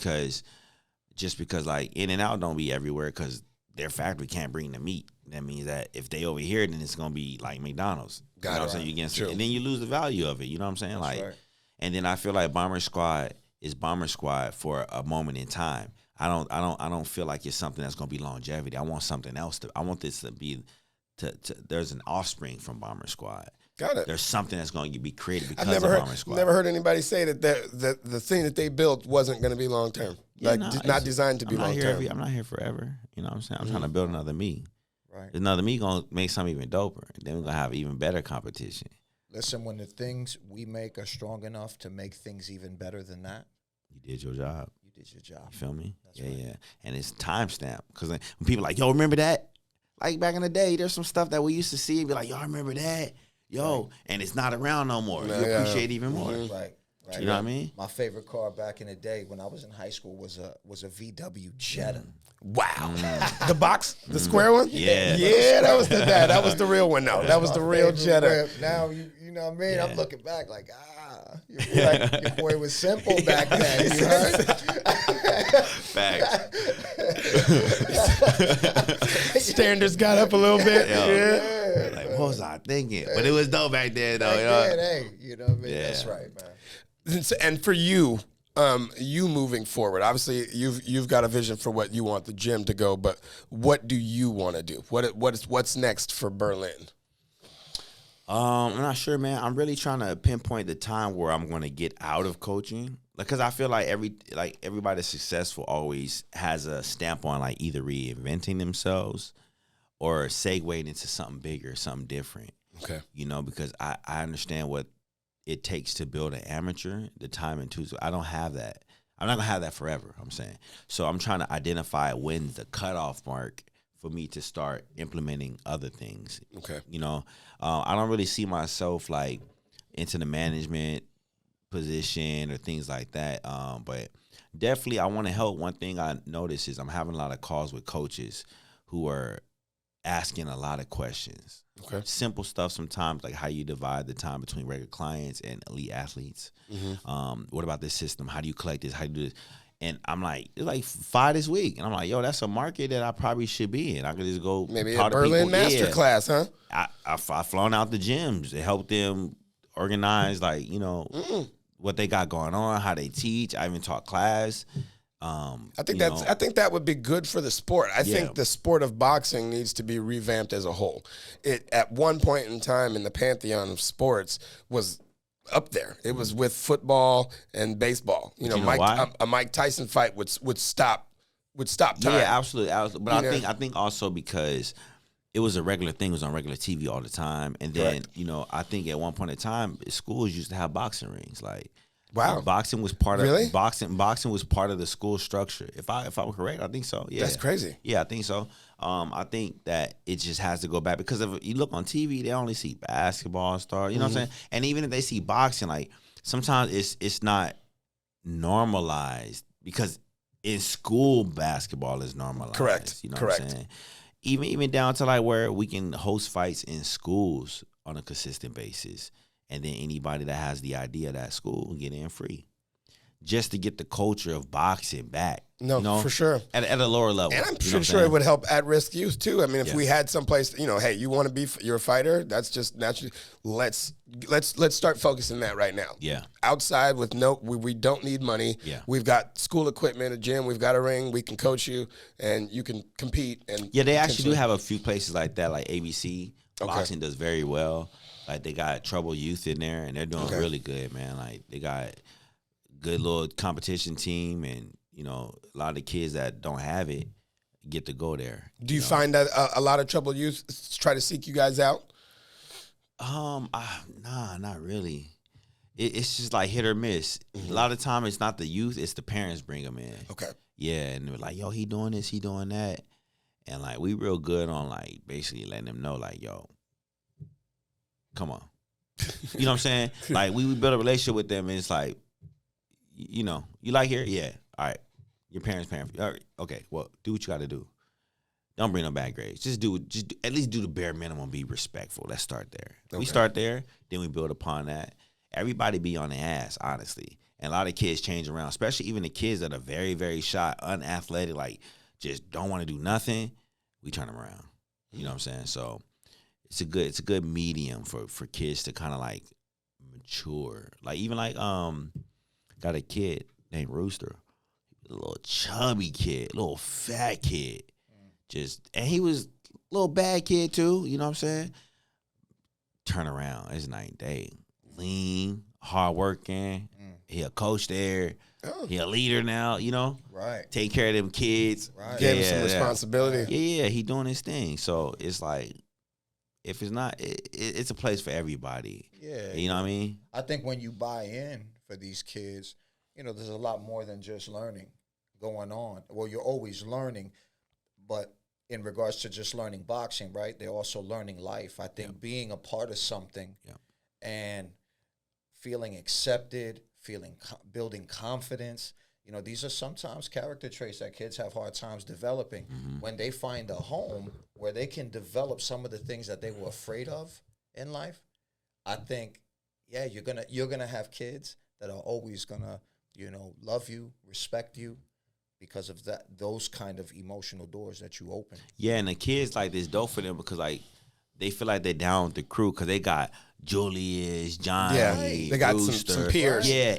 Because like In and Out don't be everywhere because their factory can't bring the meat. That means that if they over here, then it's gonna be like McDonald's. You know what I'm saying? And then you lose the value of it. You know what I'm saying? That's right. And then I feel like Bomber Squad is Bomber Squad for a moment in time. I don't feel like it's something that's gonna be longevity. I want something else I want this to be there's an offspring from Bomber Squad. Got it. There's something that's going to be created because of Bomber Squad. I've never heard anybody say that the thing that they built wasn't going to be long term. Not designed to be long term. I'm not here forever. You know what I'm saying? I'm trying to build another me. Right. Another me going to make something even doper. Then we're going to have even better competition. Listen, when the things we make are strong enough to make things even better than that, you did your job. You did your job. You feel me? That's right. Yeah. And it's timestamp. Because when people are like, yo, remember that? Like back in the day, there's some stuff that we used to see and be like, yo, I remember that. Yo, and it's not around no more. You appreciate it even more. Right. You know what I mean? My favorite car back in the day when I was in high school was a VW Jetta. Wow. The box, the square one? Yeah. Yeah, that was the real one though. That was the real Jetta. Now you know what I mean? Yeah. I'm looking back like, your boy was simple back then. You heard? Facts. Standards got up a little bit. Yeah. Like, what was I thinking? But it was dope back then, though. You know what I mean? Yeah. That's right, man. And for you, you moving forward? Obviously, you've got a vision for what you want the gym to go, but what do you want to do? What's next for Berlin? I'm not sure, man. I'm really trying to pinpoint the time where I'm going to get out of coaching, because I feel like everybody that's successful always has a stamp on like either reinventing themselves or segueing into something bigger, something different. Okay. You know, because I understand what it takes to build an amateur, the time and tools. I don't have that. I'm not gonna have that forever, I'm saying. So I'm trying to identify when's the cutoff mark for me to start implementing other things. Okay. You know, I don't really see myself like into the management position or things like that. But definitely I want to help. One thing I notice is I'm having a lot of calls with coaches who are asking a lot of questions. Okay. Simple stuff sometimes, like how you divide the time between regular clients and elite athletes. What about this system? How do you collect this? How do you do this? And I'm like, it's like 5 this week. And I'm like, yo, that's a market that I probably should be in. I could just go Maybe talk a to Berlin people. masterclass, huh? I've flown out the gyms to help them organize, like, you know, what they got going on, how they teach. I even taught class. I think that would be good for the sport. I think the sport of boxing needs to be revamped as a whole. It at one point in time in the pantheon of sports was up there. It was with football and baseball. You know, a Mike Tyson fight would stop time. Yeah, absolutely. But I think also because it was a regular thing, it was on regular TV all the time. And then, you know, I think at one point in time, schools used to have boxing rings. Like, wow, boxing was part of really? Boxing was part of the school structure. If I'm correct, I think so. Yeah, that's crazy. Yeah, I think so. I think that it just has to go back, because if you look on TV, they only see basketball stars. You know what I'm saying? And even if they see boxing, like sometimes it's not normalized, because in school basketball is normalized. Correct. You know Correct. what I'm saying? Even down to like where we can host fights in schools on a consistent basis. And then anybody that has the idea of that school can get in free, just to get the culture of boxing back. No, you know, for sure. At a lower level. And I'm sure it would help at-risk youth too. I mean, if we had someplace, you know, hey, you want to be, you're a fighter. That's just naturally. Let's start focusing that right now. Yeah. Outside with we don't need money. Yeah. We've got school equipment, a gym. We've got a ring. We can coach you, and you can compete. And yeah, they actually do have a few places like that, like ABC. Boxing does very well. Like they got Trouble Youth in there, and they're doing really good, man. Like they got good little competition team, and you know, a lot of the kids that don't have it get to go there. Do you find that a lot of Trouble Youth try to seek you guys out? Nah, not really. It's just like hit or miss. A lot of time it's not the youth, it's the parents bring them in. Okay. Yeah, and they're like, yo, he doing this, he doing that. And like we real good on like basically letting them know like, yo, come on. You know what I'm saying? Like we build a relationship with them, and it's like, you know, you like here? Yeah. All right. Your parents paying for you. All right. Okay. Well, do what you got to do. Don't bring no bad grades. Just at least do the bare minimum. Be respectful. Let's start there. Okay. We start there, then we build upon that. Everybody be on their ass, honestly. And a lot of kids change around, especially even the kids that are very, very shy, unathletic, like just don't want to do nothing. We turn them around. You know what I'm saying? So it's a good medium for kids to kind of like mature. Like even like got a kid named Rooster, a little chubby kid, little fat kid, and he was a little bad kid too. You know what I'm saying? Turn around, it's night and day. Lean, hardworking. He a coach there. Oh. He a leader now. You know, right? Take care of them kids. Right. Gave him some responsibility. Yeah, he doing his thing. So it's like, if it's not, it's a place for everybody. Yeah, you know what I mean. I think when you buy in for these kids, you know, there's a lot more than just learning going on. Well, you're always learning, but in regards to just learning boxing, right? They're also learning life. I think being a part of something and feeling accepted, building confidence. You know, these are sometimes character traits that kids have hard times developing. When they find a home where they can develop some of the things that they were afraid of in life, I think, yeah, you're gonna have kids that are always gonna, you know, love you, respect you, because of those kind of emotional doors that you open. Yeah, and the kids like this dope for them because like they feel like they're down with the crew because they got Julius, Johnny, they got Rooster, some peers, yeah,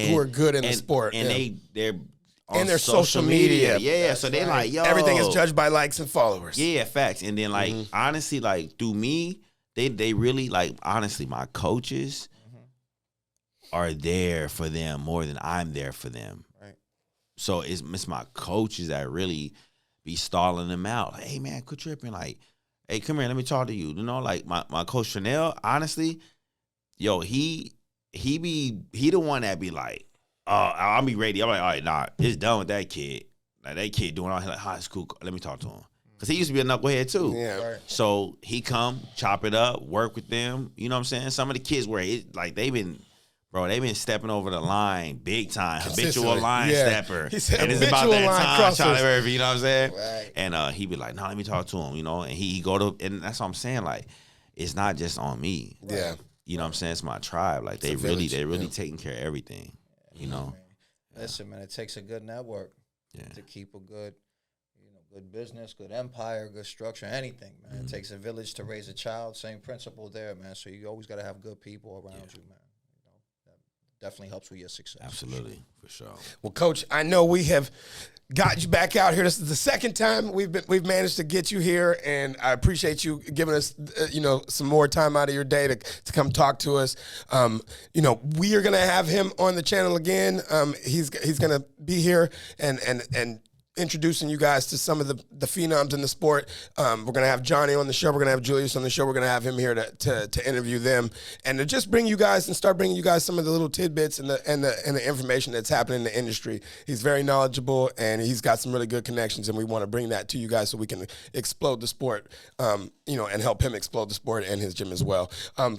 who are good in the sport, and they're on and their social media. yeah. So they like, yo, everything is judged by likes and followers. Yeah, facts. And then like honestly, like through me, they really like honestly, my coaches are there for them more than I'm there for them. Right. So it's my coaches that really be stalling them out. Like, hey man, quit tripping. Like, hey, come here, let me talk to you. You know, like my coach Chanel, honestly, yo, he the one that be like, I'll be ready. I'm like, all right, nah, it's done with that kid. Like that kid doing all like high school. Let me talk to him. Cause he used to be a knucklehead too. Yeah. Right. So he come, chop it up, work with them. You know what I'm saying? Some of the kids where they've been stepping over the line big time. Habitual line stepper. He said and it's habitual about that line time, crossers. Charlie Murphy, you know what I'm saying? Right. And he be like, no, let me talk to him, you know? And he go to, and that's what I'm saying, like, it's not just on me. Yeah. You know what I'm saying? It's my tribe. Like, they really taking care of everything, you know? Listen, man, it takes a good network to keep a good, good business, good empire, good structure, anything, man. It takes a village to raise a child. Same principle there, man. So you always got to have good people around you, man. That definitely helps with your success. Absolutely, for sure. Well, Coach, I know we have got you back out here. This is the second time we've managed to get you here, and I appreciate you giving us some more time out of your day to come talk to us. We are gonna have him on the channel again. He's gonna be here and introducing you guys to some of the phenoms in the sport. We're going to have Johnny on the show. We're going to have Julius on the show. We're going to have him here to interview them and to just bring you guys and start bringing you guys some of the little tidbits and the information that's happening in the industry. He's very knowledgeable and he's got some really good connections, and we want to bring that to you guys so we can explode the sport, and help him explode the sport and his gym as well.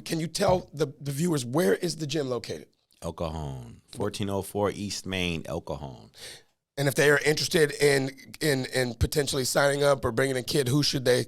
Can you tell the viewers, where is the gym located? El Cajon, 1404 East Main, El Cajon. And if they are interested in potentially signing up or bringing a kid, who should they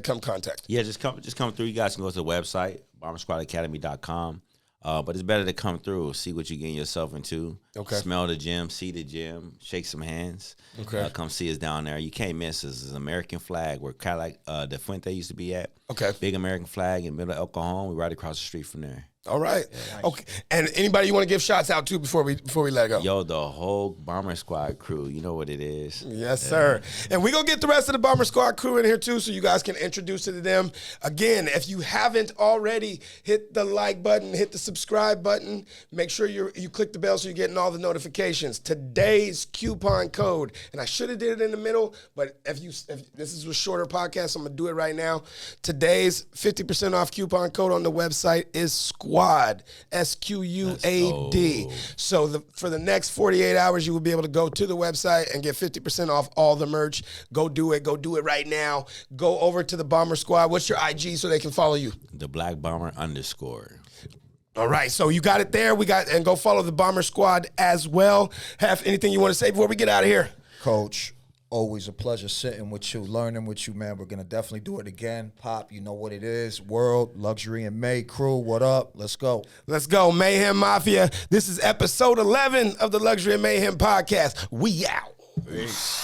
come contact? Yeah, just come through. You guys can go to the website, bombersquadacademy.com. But it's better to come through, see what you're getting yourself into. Okay. Smell the gym, see the gym, shake some hands. Okay. Come see us down there. You can't miss us. It's an American flag where Cadillac, the Fuente used to be at. Okay. Big American flag in the middle of El Cajon. We're right across the street from there. All right. Nice. Okay. And anybody you want to give shots out to before we let go? Yo, the whole Bomber Squad crew. You know what it is. Yes, sir. And we're going to get the rest of the Bomber Squad crew in here, too, so you guys can introduce it to them. Again, if you haven't already, hit the like button, hit the subscribe button. Make sure you click the bell so you're getting all the notifications. Today's coupon code, and I should have did it in the middle, but if this is a shorter podcast, so I'm going to do it right now. Today's 50% off coupon code on the website is SQUAD, SQUAD. So for the next 48 hours, you will be able to go to the website and get 50% off all the merch. Go do it. Go do it right now. Go over to the Bomber Squad. What's your IG so they can follow you? The Black Bomber _. All right, so you got it there. And go follow the Bomber Squad as well. Have anything you want to say before we get out of here? Coach, always a pleasure sitting with you, learning with you, man. We're going to definitely do it again. Pop, you know what it is. World, Luxury and May crew, what up? Let's go. Let's go, Mayhem Mafia. This is episode 11 of the Luxury and Mayhem podcast. We out. Peace.